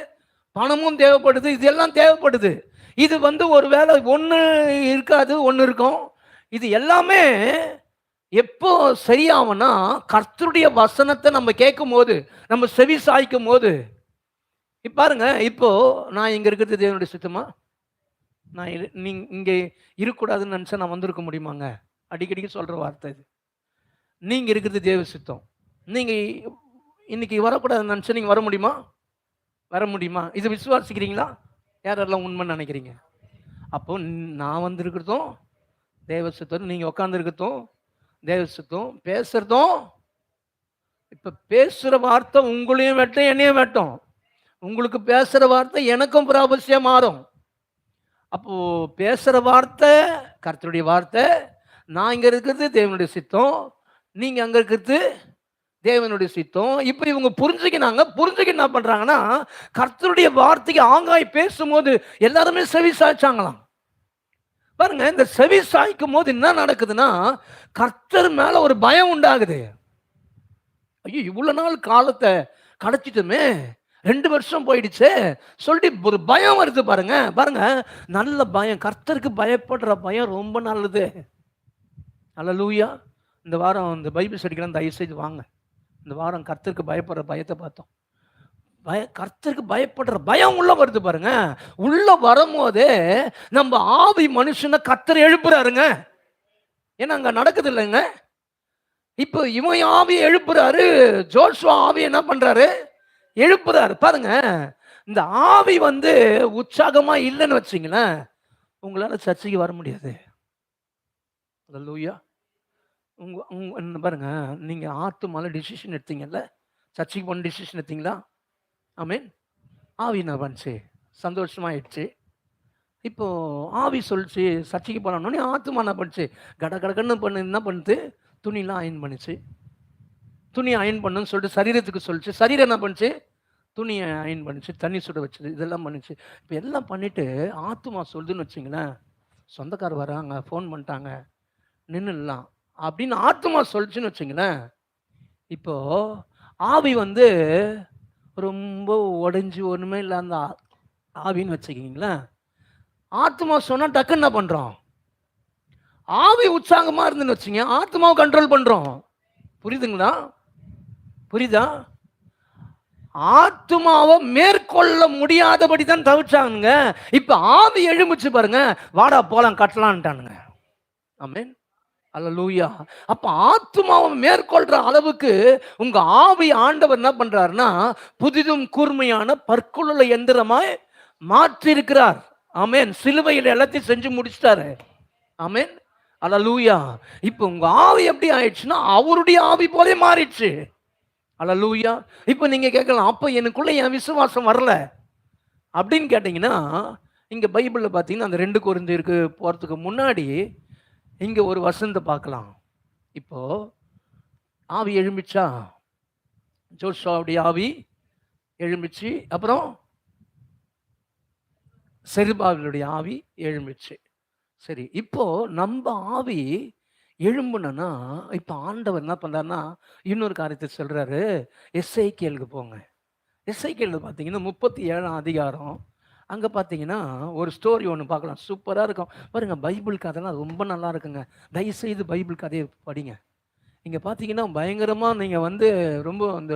பணமும் தேவைப்படுது, இது எல்லாம் தேவைப்படுது. இது ஒரு வேலை ஒன்று இருக்காது, ஒன்று இருக்கும். இது எல்லாமே எப்போ சரியாகும்னா கர்த்தருடைய வசனத்தை நம்ம கேட்கும் போது, நம்ம செவி சாய்க்கும் போது. பாருங்க, இப்போ நான் இங்க இருக்கிறது தேவனுடைய சித்தமா? நான் நீங்க இங்கே இருக்கக்கூடாதுன்னு நினைச்சா நான் வந்திருக்க முடியுமாங்க? அடிக்கடிக்கு சொல்ற வார்த்தை இது. நீங்க இருக்கிறது தேவ சித்தம். நீங்க இன்னைக்கு வரக்கூடாதுன்னு நினைச்சா நீங்க வர முடியுமா? வர முடியுமா? இதை விசுவாசிக்கிறீங்களா? யாரெல்லாம் உண்மைன்னு நினைக்கிறீங்க? அப்போ நான் வந்திருக்கிறதும் தேவ சித்தம், நீங்க உட்கார்ந்து இருக்கிறதும் தேவ சித்தம், பேசுறதும். இப்ப பேசுற வார்த்தை உங்களையும் வெட்டும் என்னையும் வெட்டும். உங்களுக்கு பேசுற வார்த்தை எனக்கும் பிராபசியா மாறும். அப்போ பேசுற வார்த்தை கர்த்தருடைய வார்த்தை, நான் இங்க இருக்கிறது தேவனுடைய சித்தம், நீங்க அங்க இருக்கிறது தேவனுடைய சித்தம். இப்ப இவங்க புரிஞ்சுக்க என்ன பண்றாங்கன்னா கர்த்தருடைய வார்த்தைக்கு ஆங்காய் பேசும்போது எல்லாருமே செவி சாய்ச்சாங்களாம். பாருங்க, இந்த செவி சாய்க்கும் போது என்ன நடக்குதுன்னா கர்த்தர் மேல ஒரு பயம் உண்டாகுது. ஐயோ, இவ்வளவு நாள் காலத்தை கடச்சிட்டுமே, 2 வருஷம் போயிடுச்சு சொல்லிட்டு ஒரு பயம் வருது. பாருங்க பாருங்க, நல்ல பயம், கர்த்தருக்கு பயப்படுற பயம் ரொம்ப நல்லது. அல்லேலூயா. இந்த வாரம் இந்த பைபிள் ஸ்டடிக்கெல்லாம் தயவு செய்து வாங்க. இந்த வாரம் கர்த்தருக்கு பயப்படுற பயத்தை பார்த்தோம். கர்த்தருக்கு பயப்படுற பயம் உள்ள வருது பாருங்க. உள்ள வரும்போதே நம்ம ஆவி மனுஷனை கர்த்தர் எழுப்புறாருங்க. ஏன்னா அங்க நடக்குது இல்லைங்க. இப்போ இவன் ஆவி எழுப்புறாரு, ஜோஷுவா ஆவி என்ன பண்றாரு? எழுப்புறாரு. பாருங்க, இந்த ஆவி உற்சாகமா இல்லைன்னு வச்சிங்களேன், உங்களால சர்ச்சைக்கு வர முடியாது. அல்லேலூயா. பாருங்க, நீங்க ஆத்துமால டிசிஷன் எடுத்தீங்கல்ல, சர்ச்சைக்கு போன டிசிஷன் எடுத்தீங்களா? ஆமீன். ஆவி என்ன பண்ணுச்சு? சந்தோஷமாயிடுச்சு. இப்போ ஆவி சொல்லிச்சு சர்ச்சைக்கு போனோடனே ஆத்துமா என்ன பண்ணுச்சு? கடகடன்னு என்ன பண்ணுது? துணிலாம் அயன் பண்ணுச்சு. துணி அயன் பண்ணுன்னு சொல்லிட்டு சரீரத்துக்கு சொல்லிச்சு. சரீரம் என்ன பண்ணுச்சு? துணியை அயன் பண்ணுச்சு, தண்ணி சுட வச்சுது, இதெல்லாம் பண்ணுச்சு. இப்போ எல்லாம் பண்ணிட்டு ஆத்துமா சொல்லுதுன்னு வச்சிங்களேன், சொந்தக்காரர் வராங்க, ஃபோன் பண்ணிட்டாங்க, நின்றுலாம் அப்படின்னு ஆத்துமா சொல்லிச்சுன்னு வச்சுங்களேன். இப்போ ஆவி ரொம்ப உடைஞ்சு ஒன்றுமே இல்லாத ஆவின்னு வச்சுக்கிங்களேன். ஆத்மா சொன்னா டக்குன்னு என்ன பண்றோம்? ஆவி உற்சாகமா இருந்துன்னு வச்சுங்க, ஆத்மாவை கண்ட்ரோல் பண்றோம். புரியுதுங்களா? புரியுதா? ஆத்துமாவை மேற்கொள்ள முடியாதபடி தான் தவிச்சாங்க. இப்ப ஆவி எழுமிச்சு பாருங்க, வாடா போலாம் கட்டலான்ட்டானுங்க. ஆமென், அல்லேலூயா. அப்ப ஆத்துமாவை மேற்கொள்ற அளவுக்கு உங்க ஆவி ஆண்டவர் என்ன பண்றாருன்னா, புதிதும் கூர்மையான பற்களுள்ள எந்திரமாய் மாற்றி இருக்கிறார். ஆமென். சிலுவையில் எல்லாத்தையும் செஞ்சு முடிச்சிட்டாரு. ஆமென், அல்லேலூயா. இப்ப உங்க ஆவி எப்படி ஆயிடுச்சுன்னா அவருடைய ஆவி போலே மாறிடுச்சு. அல்லேலூயா. இப்போ நீங்க கேட்கலாம், அப்ப எனக்குள்ள என் விசுவாசம் வரல அப்படின்னு கேட்டீங்கன்னா, இங்க பைபிள்ல பார்த்தீங்கன்னா அந்த 2 கொரிந்தியருக்கு போறதுக்கு முன்னாடி இங்க ஒரு வசனத்தை பார்க்கலாம். இப்போ ஆவி எழும்பிச்சா, ஜோஷுவாவுடைய ஆவி எழும்பிச்சு, அப்புறம் செருபாவிலுடைய ஆவி எழும்பிச்சு. சரி, இப்போ நம்ம ஆவி எழும்புனா இப்ப ஆண்டவர் என்ன பண்றாருன்னா இன்னொரு காரியத்தை சொல்றாரு. எஸ்ஐகேலுக்கு போங்க. எஸ்ஐகேல பார்த்தீங்கன்னா 37ஆம் அதிகாரம். அங்க பார்த்தீங்கன்னா ஒரு ஸ்டோரி ஒன்று பார்க்கலாம், சூப்பரா இருக்கும் பாருங்க. பைபிள் கதைலாம் ரொம்ப நல்லா இருக்குங்க. தயவுசெய்து பைபிள் கதையை படிங்க. இங்க பார்த்தீங்கன்னா பயங்கரமா நீங்க வந்து ரொம்ப இந்த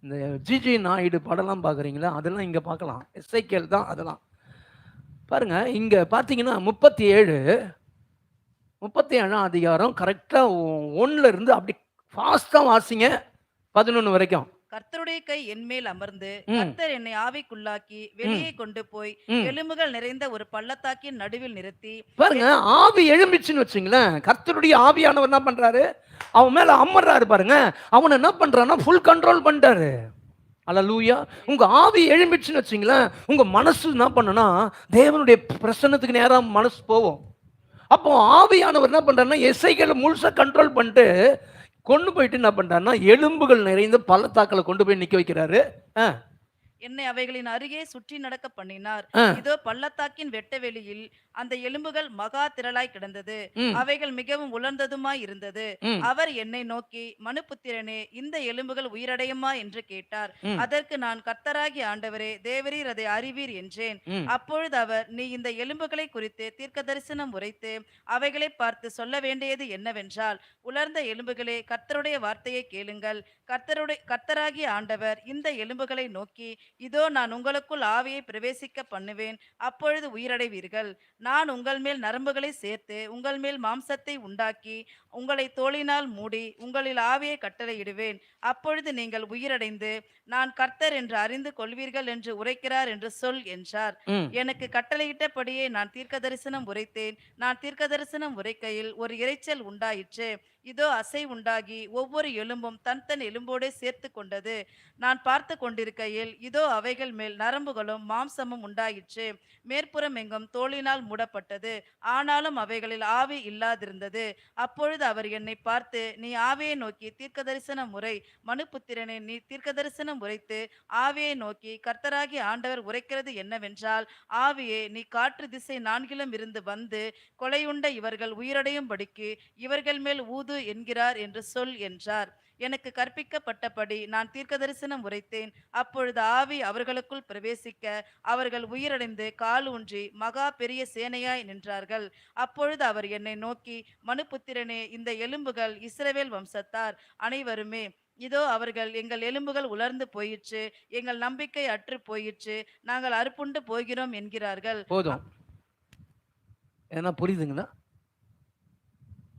இந்த ஜிஜி நாயுடு படம்லாம் பார்க்குறீங்களா, அதெல்லாம் இங்க பார்க்கலாம். எஸ்ஐகேல் தான் அதெல்லாம். பாருங்க இங்க பார்த்தீங்கன்னா 37ஆம் அதிகாரம் கரெக்டா 1ல இருந்து அப்படி ஃபாஸ்டா வாசிங்க 11 வரைக்கும். கர்த்தருடைய கை என்மேல் அமர்ந்து கர்த்தர் என்னை ஆவிக்குள்ளாக்கி வெளியே கொண்டு போய் எலும்புகள் நிறைந்த ஒரு பள்ளத்தாக்கின் நடுவில் நிறுத்தி. பாருங்க, ஆவி எழும்பிச்சுன்னு வச்சுங்களேன், கர்த்தருடைய ஆவியானவர் என்ன பண்றாரு, அவன் மேல அமர்றாரு பாருங்க. அவன் என்ன பண்றான்னா ஃபுல் கண்ட்ரோல் பண்ணிட்டாரு. அல்லேலூயா. உங்க ஆவி எழும்பிச்சுன்னு வச்சுங்களேன், உங்க மனசு என்ன பண்ணுனா தேவனுடைய பிரசன்னத்துக்கு நேரா மனசு போவோம். அப்போ ஆவியானவர் என்ன பண்றாருன்னா எஸ்ஐகளை முழுசா கண்ட்ரோல் பண்ணிட்டு கொண்டு போயிட்டு என்ன பண்றாருன்னா எலும்புகள் நிறைந்த பள்ளத்தாக்களை கொண்டு போய் நிக்க வைக்கிறாரு. என்னை அவைகளின் அருகே சுற்றி நடக்க பண்ணினார். இதோ பள்ளத்தாக்கின் வெட்டவெளியில் அந்த எலும்புகள் மகா திரளாய் கிடந்தது. அவைகள் மிகவும் உலர்ந்ததுமாய் இருந்தது. அவர் என்னை நோக்கி, மனுபுத்திரனே, இந்த எலும்புகள் உயிரடையுமா என்று கேட்டார். அதற்கு நான், கர்த்தராகிய ஆண்டவரே, தேவரீர் அதை அறிவீர் என்றேன். அப்பொழுது அவர், நீ இந்த எலும்புகளை குறித்து தீர்க்க தரிசனம் உரைத்து அவைகளை பார்த்து சொல்ல வேண்டியது என்னவென்றால், உலர்ந்த எலும்புகளே, கர்த்தருடைய வார்த்தையை கேளுங்கள். கர்த்தராகிய ஆண்டவர் இந்த எலும்புகளை நோக்கி, இதோ நான் உங்களுக்குள் ஆவியை பிரவேசிக்க பண்ணுவேன், அப்பொழுது உயிரடைவீர்கள். நான் உங்கள் மேல் நரம்புகளை சேர்த்து உங்கள் மேல் மாம்சத்தை உண்டாக்கி உங்களை தோளினால் மூடி உங்களில் ஆவியை கட்டளையிடுவேன். அப்பொழுது நீங்கள் உயிரடைந்து நான் கர்த்தர் என்று அறிந்து கொள்வீர்கள் என்று உரைக்கிறார் என்று சொல் என்றார். எனக்கு கட்டளையிட்டபடியே நான் தீர்க்க தரிசனம் உரைத்தேன். நான் தீர்க்க தரிசனம் உரைக்கையில் ஒரு இரைச்சல் உண்டாயிற்று. இதோ அசை உண்டாகி ஒவ்வொரு எலும்பும் தன் தன் எலும்போடு சேர்த்து கொண்டது. நான் பார்த்து கொண்டிருக்கையில் இதோ அவைகள் மேல் நரம்புகளும் மாம்சமும் உண்டாயிற்று. மேற்புறம் எங்கும் தோளினால் மூடப்பட்டது, ஆனாலும் அவைகளில் ஆவி இல்லாதிருந்தது. அப்பொழுது அவர் என்னை பார்த்து, நீ ஆவியை நோக்கி தீர்க்க தரிசனம் உரை. மனுபுத்திரனே, நீ தீர்க்க தரிசனம் உரைத்து ஆவியை நோக்கி, கர்த்தராகிய ஆண்டவர் உரைக்கிறது என்னவென்றால், ஆவியே, நீ காற்று திசை 4லும் இருந்து வந்து கொலையுண்ட இவர்கள் உயிரடையும்படிக்கு இவர்கள் மேல் ஊது என்கிறார் என்று சொல் என்றார். எனக்கு கற்பிக்கப்பட்டபடி நான் தீர்க்க தரிசனம் உரைத்தேன். அப்பொழுது ஆவி அவர்களுக்குள் பிரவேசிக்க அவர்கள் உயிரடைந்து கால் ஊன்றி மகா பெரிய சேனையாய் நின்றார்கள். அப்பொழுது அவர் என்னை நோக்கி, மனுபுத்திரனே, இந்த எலும்புகள் இஸ்ரவேல் வம்சத்தார் அனைவருமே. இதோ அவர்கள், எங்கள் எலும்புகள் உலர்ந்து போயிற்று, எங்கள் நம்பிக்கை அற்று போயிற்று, நாங்கள் அறுப்புண்டு போகிறோம் என்கிறார்கள். போதும். ஏன்னா புரியுதுங்களா?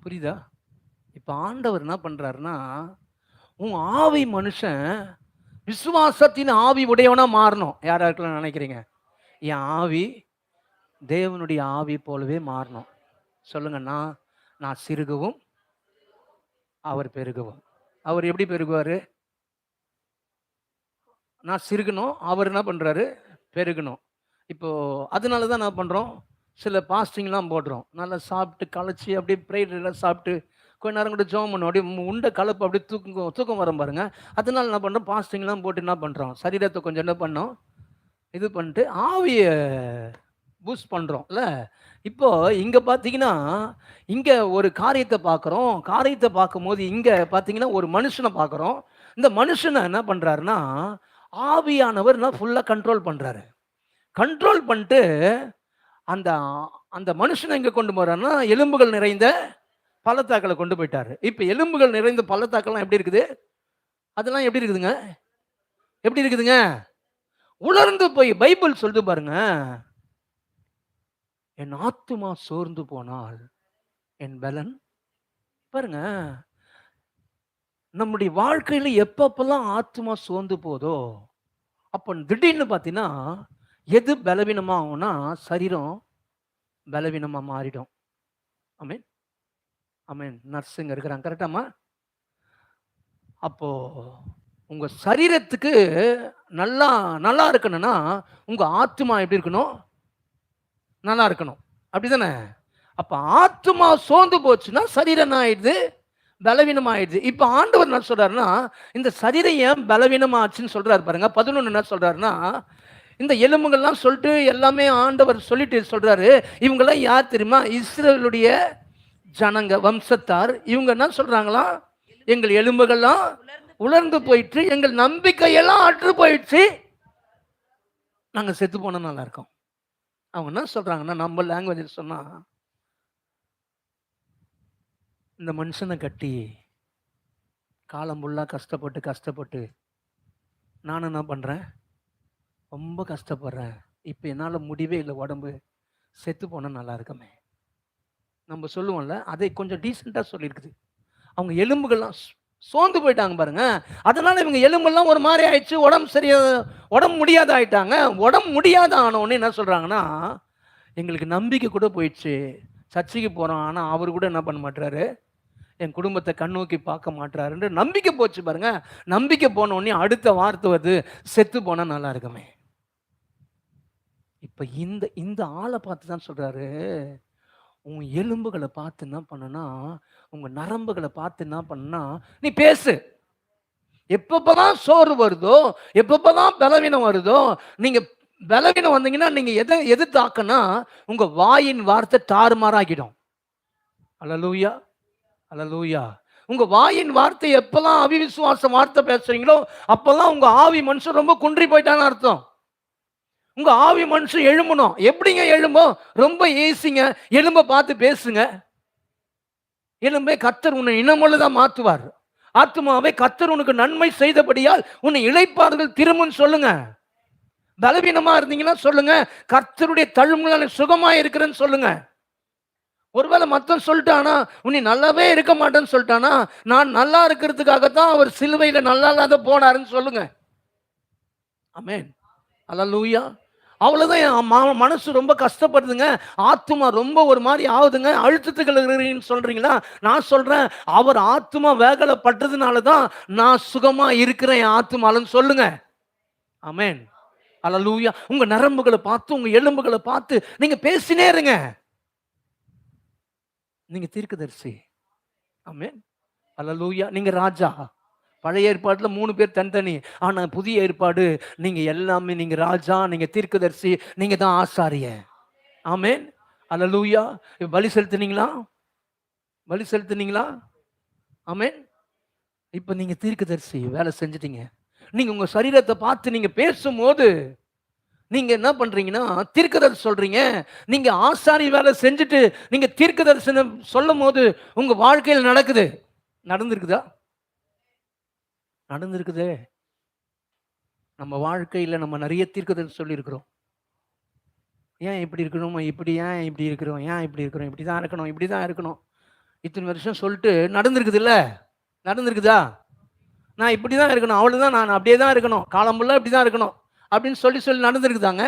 புரியுதா? இப்ப ஆண்டவர் என்ன பண்றாருன்னா, உன் ஆவி மனுஷன் விசுவாசத்தின் ஆவி உடையவனா மாறணும். யாராருக்கெல்லாம் நினைக்கிறீங்க? என் ஆவி தேவனுடைய ஆவி போலவே மாறணும். சொல்லுங்க. நான் சிறுகவும் அவர் பெருகவும். அவர் எப்படி பெருகுவாரு? நான் சிறுகணும், அவர் என்ன பண்றாரு? பெருகணும். இப்போ அதனாலதான் என்ன பண்றோம், சில பாஸ்டிங்லாம் போடுறோம். நல்லா சாப்பிட்டு களைச்சி அப்படியே ப்ரேயர்லாம் சாப்பிட்டு கொஞ்ச நேரம் கூட ஜோம் பண்ணும், அப்படியே உண்ட கலப்பு அப்படியே தூக்கம் வரும் பாருங்க. அதனால என்ன பண்ணுறோம், பாஸ்டிங்லாம் போட்டு என்ன பண்ணுறோம், சரீரத்தை கொஞ்சம் என்ன பண்ணோம், இது பண்ணிட்டு ஆவியை பூஸ்ட் பண்ணுறோம்ல. இப்போ இங்கே பார்த்தீங்கன்னா, இங்கே ஒரு காரியத்தை பார்க்குறோம். காரியத்தை பார்க்கும்போது இங்கே பார்த்தீங்கன்னா ஒரு மனுஷனை பார்க்குறோம். இந்த மனுஷனை என்ன பண்ணுறாருன்னா, ஆவியானவர் ஃபுல்லாக கண்ட்ரோல் பண்ணுறாரு. கண்ட்ரோல் பண்ணிட்டு அந்த அந்த மனுஷனை எங்கே கொண்டு போகிறாருன்னா, எலும்புகள் நிறைந்த பள்ளத்தாக்களை கொண்டு போயிட்டாரு. இப்போ எலும்புகள் நிறைந்த பள்ளத்தாக்கெல்லாம் எப்படி இருக்குது? அதெல்லாம் எப்படி இருக்குதுங்க? எப்படி இருக்குதுங்க? உலர்ந்து போய். பைபிள் சொல்லுது பாருங்க, என் ஆத்துமா சோர்ந்து போனால் என் பலன். பாருங்க, நம்முடைய வாழ்க்கையில எப்பப்பெல்லாம் ஆத்துமா சோர்ந்து போதோ, அப்போ திடீர்னு பார்த்தீங்கன்னா எது பலவீனமா ஆகும்னா சரீரம் பலவீனமா மாறிடும். ஆமென், ஆமென். நர்ஸுங்க இருக்கிறாங்க, கரெக்டாமா? அப்போ உங்க சரீரத்துக்கு நல்லா நல்லா இருக்கணும்னா உங்க ஆத்துமா எப்படி இருக்கணும்? நல்லா இருக்கணும். அப்படிதானே? அப்ப ஆத்துமா சோர்ந்து போச்சுன்னா சரீரம் என்ன ஆயிடுது? பலவீனம் ஆயிடுது. இப்ப ஆண்டவர் என்ன சொல்றாருன்னா, இந்த சரீரம் ஏன் பலவீனமாச்சுன்னு சொல்றாரு பாருங்க. 11 என்ன சொல்றாருன்னா, இந்த எலும்புகள்லாம் சொல்லிட்டு எல்லாமே ஆண்டவர் சொல்லிட்டு சொல்றாரு. இவங்கெல்லாம் யார் தெரியுமா? இஸ்ரவேலுடைய ஜனங்க, வம்சத்தார். இவங்க என்ன சொல்றாங்களா? எங்கள் எலும்புகள்லாம் உலர்ந்து போயிட்டு, எங்கள் நம்பிக்கையெல்லாம் அற்று போயிடுச்சு, நாங்க செத்து போனா நல்லா இருக்கோம். அவங்க என்ன சொல்றாங்கன்னா, நம்ம லாங்குவேஜ் சொன்னா, இந்த மனுஷனை கட்டி காலம் ஃபுல்லா கஷ்டப்பட்டு கஷ்டப்பட்டு நான் என்ன பண்றேன்? ரொம்ப கஷ்டப்படுறேன். இப்ப என்னால முடிவே இல்லை, உடம்பு செத்து போனா நல்லா இருக்குமே. நம்ம சொல்லுவோம்ல, அதை கொஞ்சம் டீசெண்டா சொல்லியிருக்குது. அவங்க எலும்புகள்லாம் சோர்ந்து போயிட்டாங்க பாருங்க. அதனால இவங்க எலும்பெல்லாம் ஒரு மாதிரி ஆயிடுச்சு, உடம்பு முடியாத ஆயிட்டாங்க. உடம்பு முடியாத ஆனவொடனே என்ன சொல்றாங்கன்னா, எங்களுக்கு நம்பிக்கை கூட போயிடுச்சு, சர்ச்சைக்கு போறோம், ஆனா அவர் கூட என்ன பண்ண மாட்டாரு, என் குடும்பத்தை கண்ணோக்கி பார்க்க மாட்டாருன்ற நம்பிக்கை போச்சு பாருங்க. நம்பிக்கை போன உடனே அடுத்த வார்த்தை வருது, செத்து போனா நல்லா இருக்குமே. இப்ப இந்த இந்த ஆளை பார்த்து தான் சொல்றாரு, உங்க எலும்புகளை பார்த்து என்ன பண்ணனா, உங்க நரம்புகளை பார்த்து என்ன பண்ணா, நீ பேசு. எப்பப்பதான் சோறு வருதோ, எப்பப்பதான் பலவீனம் வருதோ, நீங்க பலவீனம் வந்தீங்கன்னா நீங்க எது தாக்கனா, உங்க வாயின் வார்த்தை தாறுமாறாகிடும். அல்லேலூயா, அல்லேலூயா. உங்க வாயின் வார்த்தை எப்பெல்லாம் அவிவிசுவாச வார்த்தை பேசுறீங்களோ, அப்பெல்லாம் உங்க ஆவி மனுஷன் ரொம்ப குன்றி போயிட்டான்னு அர்த்தம். உங்க ஆவி மனுஷன் எழும்பணும். எப்படிங்க எழும்பும்? ரொம்ப ஈஸிங்க. எலும்ப பார்த்து பேசுங்க. எலும்பே, கர்த்தர் உன்னை இனமுள்ளதான் மாத்துவார். ஆத்துமாவே, கர்த்தர் உனக்கு நன்மை செய்தபடியால் உன்னை இளைப்பாறுதல் திரும்புன்னு சொல்லுங்க. பலவீனமா இருந்தீங்கன்னா சொல்லுங்க, கர்த்தருடைய தழும்புல சுகமா இருக்கிறேன்னு சொல்லுங்க. ஒருவேளை மத்தம் சொல்லிட்டானா, உன்னை நல்லாவே இருக்க மாட்டேன்னு சொல்லிட்டானா, நான் நல்லா இருக்கிறதுக்காகத்தான் அவர் சிலுவையில நல்லா இல்லாத போனாருன்னு சொல்லுங்க. ஆமென், அல்லேலூயா. அவ்வளவுதான். என் மனசு ரொம்ப கஷ்டப்படுதுங்க, ஆத்துமா ரொம்ப ஒரு மாதிரி ஆகுதுங்க, அழுத்தத்துகள் இருக்கிறீங்கன்னு சொல்றீங்களா? நான் சொல்றேன், அவர் ஆத்துமா வேகலைப்பட்டதுனால தான் நான் சுகமா இருக்கிறேன் என் ஆத்துமாலன்னு சொல்லுங்க. ஆமென், அல்லேலூயா. உங்க நரம்புகளை பார்த்து, உங்க எலும்புகளை பார்த்து நீங்க பேசினே இருங்க. நீங்க தீர்க்கதரிசி. ஆமென், அல்லேலூயா. நீங்க ராஜா. பழைய ஏற்பாட்டுல 3 பேர் தனித்தனி, ஆனா புதிய ஏற்பாடு நீங்க எல்லாமே, நீங்க ராஜா, நீங்க தீர்க்கதரிசி, நீங்க தான் ஆசாரியன். ஆமென், அல்லேலூயா. பலி செலுத்துனீங்களா? பலி செலுத்துனீங்களா? ஆமென். இப்ப நீங்க தீர்க்கதரிசி வேலை செஞ்சிட்டீங்க. நீங்க உங்க சரீரத்தை பார்த்து நீங்க பேசும்போது நீங்க என்ன பண்றீங்கன்னா, தீர்க்கதரிசி சொல்றீங்க. நீங்க ஆசாரி வேலை செஞ்சுட்டு நீங்க தீர்க்கதரிசனம் சொல்லும் போது உங்க வாழ்க்கையில் நடக்குது. நடந்திருக்குதா? நடந்திருக்குதே. நம்ம வாழ்க்கையில நம்ம நிறைய தீர்க்கதரிசி சொல்லியிருக்கிறோம். ஏன் இப்படி இருக்கணும், இப்படி ஏன் இப்படி இருக்கிறோம், ஏன் இப்படி இருக்கிறோம், இப்படி தான் இருக்கணும், இப்படி தான் இருக்கணும், இத்தனை வருஷம் சொல்லிட்டு நடந்திருக்குது இல்ல? நடந்திருக்குதா? நான் இப்படி தான் இருக்கணும், அவ்வளவுதான், நான் அப்படியே தான் இருக்கணும், காலம் ஃபுல்லா இப்படி தான் இருக்கணும் அப்படின்னு சொல்லி சொல்லி நடந்திருக்குதாங்க?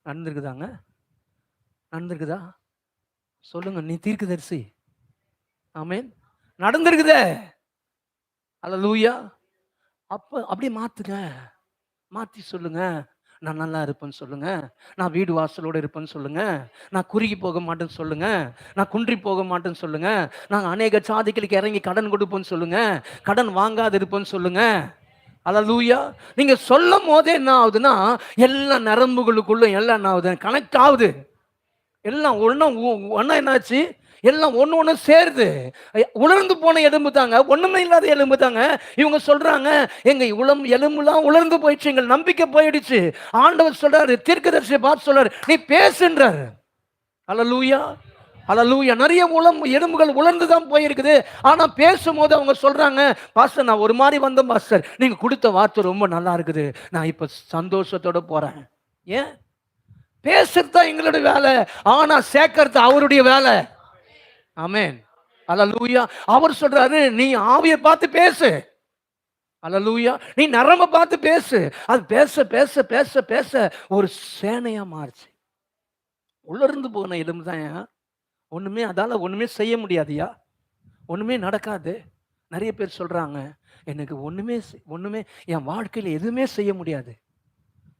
நடந்திருக்குதாங்க? நடந்திருக்குதா? சொல்லுங்க, நீ தீர்க்கதரிசி. ஆமென், நடந்திருக்குதே. அல்லேலூயா. அப்ப அப்படியே மாத்துங்க, மாத்தி சொல்லுங்க. நான் நல்லா இருப்பேன்னு சொல்லுங்க. நான் வீடு வாசலோடு இருப்பேன்னு சொல்லுங்க. நான் குறுகி போக மாட்டேன்னு சொல்லுங்க. நான் குன்றி போக மாட்டேன்னு சொல்லுங்க. நான் அநேக சாதிகளுக்கு இறங்கி கடன் கொடுப்பேன்னு சொல்லுங்க. கடன் வாங்காது இருப்பேன்னு சொல்லுங்க. அல்லேலூயா. நீங்க சொல்லும் போதே என்ன ஆகுதுன்னா, எல்லா நரம்புகளுக்குள்ள எல்லாம் என்ன ஆகுது? கனெக்ட் ஆகுது. எல்லாம் ஒன்னா என்னாச்சு? எல்லாம் ஒண்ணு சேருது. உலர்ந்து போன எலும்பு தாங்க, ஒண்ணுமே இல்லாத எலும்பு தாங்க. இவங்க சொல்றாங்க, எங்க எலும்புலாம் உலர்ந்து போயிடுச்சு, எங்கள் நம்பிக்கை போயிடுச்சு. ஆண்டவர் சொல்றாரு, தீர்க்கதரிசியை பார்த்து சொல்றாரு, நீ பேசுன்றாரு. அல்லேலூயா. அல்லேலூயா. நிறைய எலும்புகள் உலர்ந்து தான் போயிருக்குது. ஆனா பேசும்போது அவங்க சொல்றாங்க, பாஸ்டர் நான் ஒரு மாதிரி வந்தேன் பாஸ்டர், நீங்க கொடுத்த வார்த்தை ரொம்ப நல்லா இருக்குது, நான் இப்ப சந்தோஷத்தோட போறேன். ஏன்? பேசுறது தான் எங்களுடைய வேலை, ஆனா சேர்க்கறது அவருடைய வேலை. ஆமென். அல்லேலூயா. அவர் சொல்றாரு, நீ ஆவியை பார்த்து பேசு. அல்லேலூயா. நீ நரம்ப பார்த்து பேசு. அது பேச பேச பேச பேச ஒரு சேனையா மாறுச்சு. உலர்ந்து போன எலும்பு தான். ஒண்ணுமே அதால ஒண்ணுமே செய்ய முடியாதுயா, ஒண்ணுமே நடக்காது. நிறைய பேர் சொல்றாங்க, எனக்கு ஒண்ணுமே என் வாழ்க்கையில எதுவுமே செய்ய முடியாது.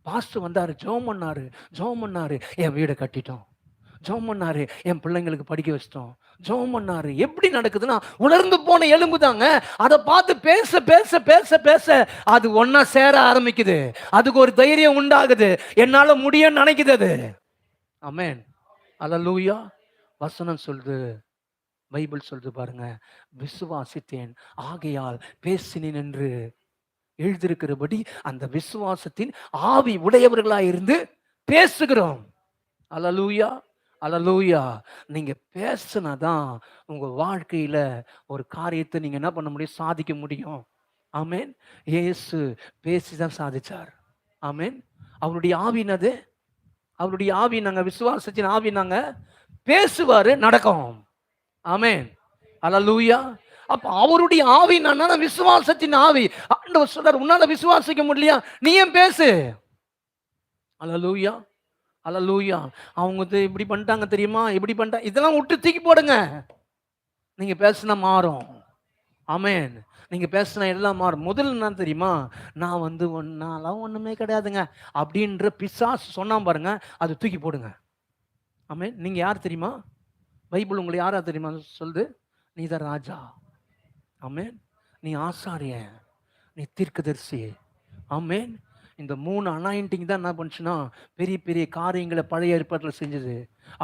பாஸ்டர் வந்தாரு, ஜெபம் பண்ணாரு, என் வீடை கட்டிட்டோம். ஜெபம் பண்ணாரு, என் பிள்ளைங்களுக்கு படிக்க வச்சிட்டோம். ஜெபம் பண்ணாரு. எப்படி நடக்குதுன்னா, உலர்ந்து போன எலும்பு தாங்க. அதை பார்த்து பேச பேச பேச பேச அது ஒன்னா சேர ஆரம்பிக்குது. அதுக்கு ஒரு தைரியம் உண்டாகுது, என்னால முடியும்னு நினைக்குது அது. ஆமென். அல்லேலூயா. வசனம் சொல்லுது, பைபிள் சொல்லுது பாருங்க, விசுவாசித்தேன் ஆகையால் பேசினேன் என்று எழுதியிருக்கிறபடி அந்த விசுவாசத்தின் ஆவி உடையவர்களாய் இருந்து பேசுகிறோம். அல்லேலூயா. அல்லேலூயா. நீங்க பேசினாதான் உங்க வாழ்க்கையில ஒரு காரியத்தை நீங்க என்ன பண்ண முடியும், சாதிக்க முடியும். ஆமென். இயேசு பேசிதான் சாதிச்சார். ஆமென். அவருடைய ஆவினது, அவருடைய ஆவி நாங்க விசுவாசத்தின் ஆவி நாங்க பேசுவாரு, நடக்கும். ஆமென். அல்லேலூயா. அப்ப அவருடைய ஆவி நான் விசுவாசத்தின் ஆவி. ஆண்டவர் சொல்றார், உன்னால விசுவாசிக்க முடியலையா, நீ ஏன் பேசு. அல்லேலூயா. அல்லேலூயா. அவங்க இப்படி பண்ணிட்டாங்க தெரியுமா, இப்படி பண்ணிட்டாங்க, இதெல்லாம் விட்டு தூக்கி போடுங்க. நீங்க பேசினா மாறும். ஆமென். நீங்க பேசினா எல்லாம் மாறும். முதல்ல என்ன தெரியுமா, நான் ஒன்னாலாம் ஒண்ணுமே கிடையாதுங்க அப்படின்ற பிசாசு சொன்னா பாருங்க, அது தூக்கி போடுங்க. ஆமென். நீங்க யார் தெரியுமா, பைபிள் உங்களை யாரா தெரியுமா சொல்லுது, நீதான் ராஜா. ஆமென். நீ ஆசாரியன், நீ தீர்க்கதரிசி. ஆமென். இந்த 3 அனாயிண்டிங் தான் என்ன பண்ணுச்சுன்னா பெரிய பெரிய காரியங்களை பழைய ஏற்பாட்டில் செஞ்சது.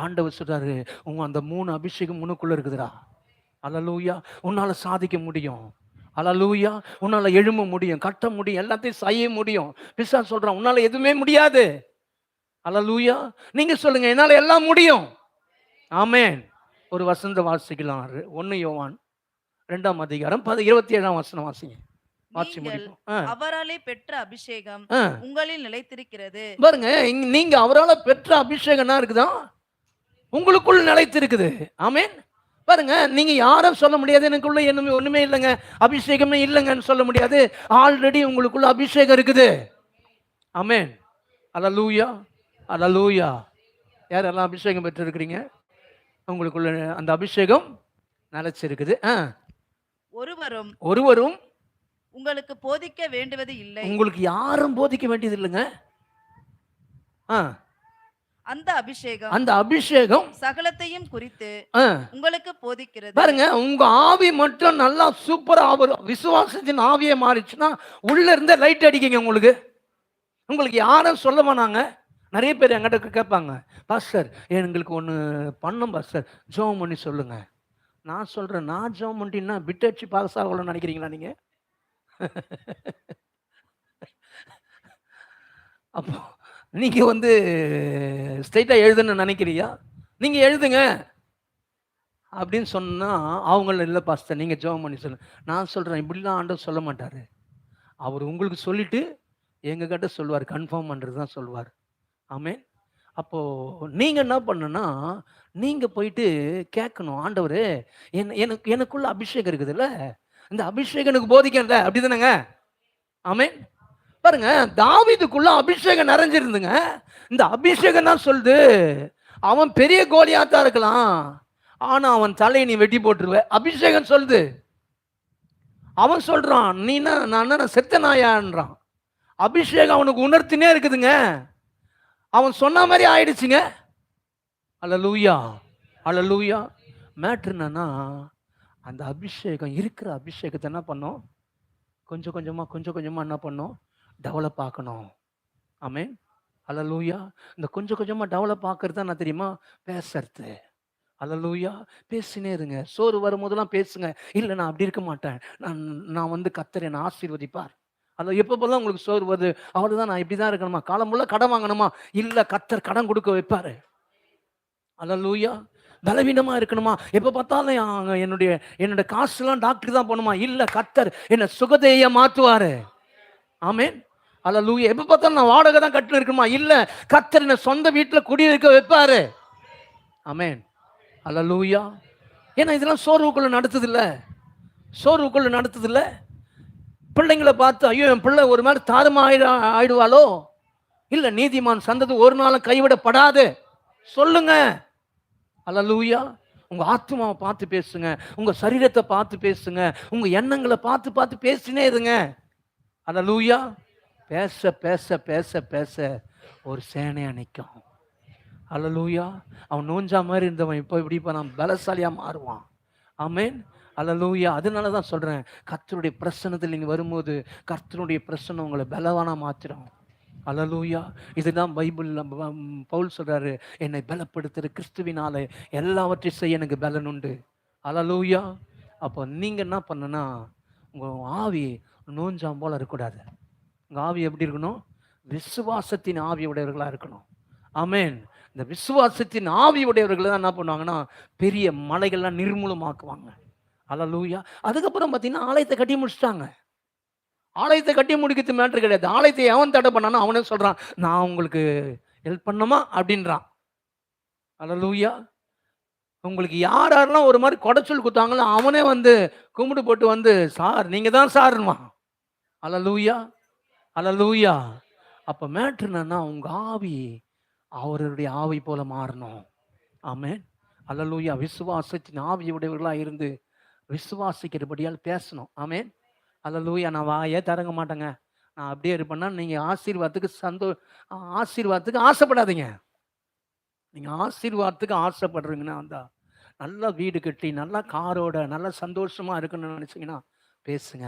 ஆண்டவர் சொல்றாரு, உங்க அந்த 3 அபிஷேகம் உனக்குள்ள இருக்குதுடா. அல்லேலூயா. உன்னால சாதிக்க முடியும். அல்லேலூயா. உன்னால எழும்ப முடியும், கட்ட முடியும், எல்லாத்தையும் செய்ய முடியும். பிசாசு சொல்றான், உன்னால எதுவுமே முடியாது. அல்லேலூயா. நீங்க சொல்லுங்க, என்னால எல்லாம் முடியும். ஆமென். ஒரு வசந்த வாசிக்கலாம். 1 யோவான் 2ஆம் அதிகாரம் 27ஆம் வசனம் வாசிங்க. அவராலே பெற்ற அபிஷேகம் உங்களில் நிலைத்திருக்கிறது. பாருங்க, நீங்க அவரால பெற்ற அபிஷேகம் என்ன இருக்குதா, உங்களுக்குள் நிலைத்திருக்குது. ஆமென். பாருங்க, நீங்க யாரும் சொல்ல முடியாது எனக்குள்ள ஒண்ணுமே இல்லைங்க, அபிஷேகமே இல்லைங்கன்னு சொல்ல முடியாது. ஆல்ரெடி உங்களுக்குள்ள அபிஷேகம் இருக்குது. ஆமென். அல்லேலூயா. அல்லேலூயா. யாரெல்லாம் அபிஷேகம் பெற்று இருக்கிறீங்க, உங்களுக்குள்ள அந்த அபிஷேகம் நிலைச்சிருக்குது. ஒருவரும் உங்களுக்கு போதிக்க வேண்டுவது இல்லை. உங்களுக்கு யாரும் போதிக்க வேண்டியது இல்லைங்க. அந்த அபிஷேகம் சகலத்தையும் குறித்து உங்களுக்கு போதிக்கிறது. பாருங்க, உங்க ஆவி மட்டும் நல்லா சூப்பரா அவர் விசுவாசத்தின் ஆவியை மாறிச்சுன்னா உள்ள இருந்த லைட் அடிக்குங்க. உங்களுக்கு யாரும் சொல்ல வேணாங்க. நிறைய பேர் என்கிட்ட கேட்பாங்க, பாஸ்டர் எங்களுக்கு ஒன்று பண்ணோம் பாஸ்டர், ஜெபம் பண்ணி சொல்லுங்க. நான் சொல்றேன், நான் ஜெபம் பண்ணிட்டீங்கன்னா பிட் அடிச்சு பாஸ் ஆகணும்னு நினைக்கிறீங்களா நீங்க? அப்போ நீங்க ஸ்ட்ரைட்டா எழுதுன்னு நினைக்கிறியா? நீங்க எழுதுங்க அப்படின்னு சொன்னா அவங்கள இல்லை பாஸ்டர் நீங்க ஜெபம் பண்ணி சொல்லுங்க. நான் சொல்றேன், இப்படிலாம் ஆண்டவர் சொல்ல மாட்டாரு. அவர் உங்களுக்கு சொல்லிட்டு எங்க கிட்ட சொல்லுவார், கன்ஃபார்ம் பண்றது தான் சொல்லுவார். ஆமென். அப்போ நீங்க என்ன பண்ணுன்னா, நீங்க போயிட்டு கேட்கணும், ஆண்டவரே எனக்குள்ள அபிஷேகம் இருக்குதுல்ல, இந்த அபிஷேகம் எனக்கு போதிக்கல, அப்படிதானங்க? ஆமென். பாருங்க, தாவீதுக்குள்ள அபிஷேகம் நிறைஞ்சிருந்துங்க. இந்த அபிஷேகம் தான் சொல்லுது, அவன் பெரிய கோலியாத்தா இருக்கலாம், ஆனா அவன் தலையை நீ வெட்டி போட்டுருவ. அபிஷேகம் சொல்லுது. அவன் சொல்றான், நீனா நான் செத்த நாயான்றான். அபிஷேகம் அவனுக்கு உணர்த்தினே இருக்குதுங்க. அவன் சொன்ன மாதிரி ஆயிடுச்சுங்க. அல்லேலூயா. அல்லேலூயா. மேட்ரு என்னன்னா, அந்த அபிஷேகம் இருக்கிற அபிஷேகத்தை என்ன பண்ணோம், கொஞ்சம் கொஞ்சமா என்ன பண்ணோம், டெவலப் ஆக்கணும். ஆமென். அல்லேலூயா. இந்த கொஞ்சம் கொஞ்சமா டெவலப் ஆக்குறது தான் நான் தெரியுமா, பேசுறது. அல்லேலூயா. பேசினே இருங்க. சோறு வரும்போதெல்லாம் பேசுங்க. இல்லை நான் அப்படி இருக்க மாட்டேன், நான் கர்த்தர் என்னை ஆசீர்வதிப்பார். அதில் எப்போல்லாம் உங்களுக்கு சோறு வருது, அவ்வளோதான், நான் இப்படி தான் இருக்கணுமா, காலம் ஃபுல்லாக கடன் வாங்கணுமா, இல்லை கர்த்தர் கடன் கொடுக்க வைப்பாரு. அல்லேலூயா. பலவீனமா இருக்கணுமா? எப்ப பார்த்தாலும் என்னுடைய காசுலாம் டாக்டர் தான் போகணுமா? இல்ல, கர்த்தர் என்ன சுகதேய மாத்துவாரு. ஆமென். அல்லேலூயா. எப்ப பார்த்தாலும் நான் வாடகை தான் கட்டிட்டு இருக்கணுமா? இல்ல, கர்த்தர் என்ன சொந்த வீட்டுல குடியிருக்க வைப்பாரு. ஆமென். அல்லேலூயா. ஏன்னா இதெல்லாம் சோர்வுக்குள்ள நடத்துது இல்ல. பிள்ளைங்களை பார்த்து ஐயோ என் பிள்ளை ஒரு மாதிரி ஆயிடுவாளோ? இல்ல, நீதிமான் சந்ததி ஒரு நாளும் கைவிடப்படாது சொல்லுங்க. அல்லேலூயா. உங்க ஆத்மாவை பார்த்து பேசுங்க, உங்க சரீரத்தை பார்த்து பேசுங்க, உங்க எண்ணங்களை பார்த்து பார்த்து பேசினே இருங்க. அல்லேலூயா. பேச பேச பேச பேச ஒரு சேனையா நிற்கும். அல்லேலூயா. அவன் நோஞ்சா மாதிரி இருந்தவன் இப்போ இப்படி நான் பலசாலியா மாறுவான். ஆமென். அல்லேலூயா. அதனால தான் சொல்றேன், கர்த்தருடைய பிரசன்னத்தில் நீங்க வரும்போது கர்த்தருடைய பிரசன்னம் உங்களை பலவானா மாத்திரும். அல்லேலூயா. இதுதான் பைபிள் பவுல் சொல்றாரு, என்னை பலப்படுத்துற கிறிஸ்துவினாலே எல்லாவற்றையும் செய்ய எனக்கு பலன் உண்டு. அல்லேலூயா. அப்போ நீங்க என்ன பண்ணனா, உங்க ஆவி நோஞ்சாம் போல இருக்கக்கூடாது. உங்க ஆவி எப்படி இருக்கணும்? விசுவாசத்தின் ஆவி உடையவர்களா இருக்கணும். ஆமென். இந்த விசுவாசத்தின் ஆவி உடையவர்கள் தான் என்ன பண்ணுவாங்கன்னா, பெரிய மலைகள்லாம் நிர்மூலமாக்குவாங்க. அல்லேலூயா. அதுக்கப்புறம் பார்த்தீங்கன்னா ஆலயத்தை கட்டி முடிச்சிட்டாங்க. ஆலயத்தை கட்டி முடிக்கிறது மேட்ரு கிடையாது. ஆலயத்தை எவன் தடை பண்ணானோ அவனே சொல்றான், நான் உங்களுக்கு ஹெல்ப் பண்ணுமா அப்படின்றான். அல்லேலூயா. உங்களுக்கு யாரெல்லாம் ஒரு மாதிரி கொடைச்சல் குத்தாங்களோ அவனே வந்து கும்பிடு போட்டு வந்து, சார் நீங்க தான் சார்னுவான். அல்லேலூயா. அல்லேலூயா. அப்ப மேட்ரு என்னன்னா, உங்க ஆவி அவருடைய ஆவி போல மாறணும். ஆமென். அல்லேலூயா. விசுவாசத்தின் ஆவி உடையவர்களா இருந்து விசுவாசிக்கிறபடியால் பேசணும். ஆமென். அல்லேலூயா. நான் வாயே திறங்க மாட்டேங்க, நான் அப்படியே இருப்பேன்னா நீங்க ஆசீர்வாதத்துக்கு ஆசைப்படாதீங்க. நீங்க ஆசீர்வாதத்துக்கு ஆசைப்படுறீங்கன்னா அந்த நல்லா வீடு கட்டி நல்லா காரோட நல்லா சந்தோஷமா இருக்கணும்னு நினைச்சீங்கன்னா பேசுங்க.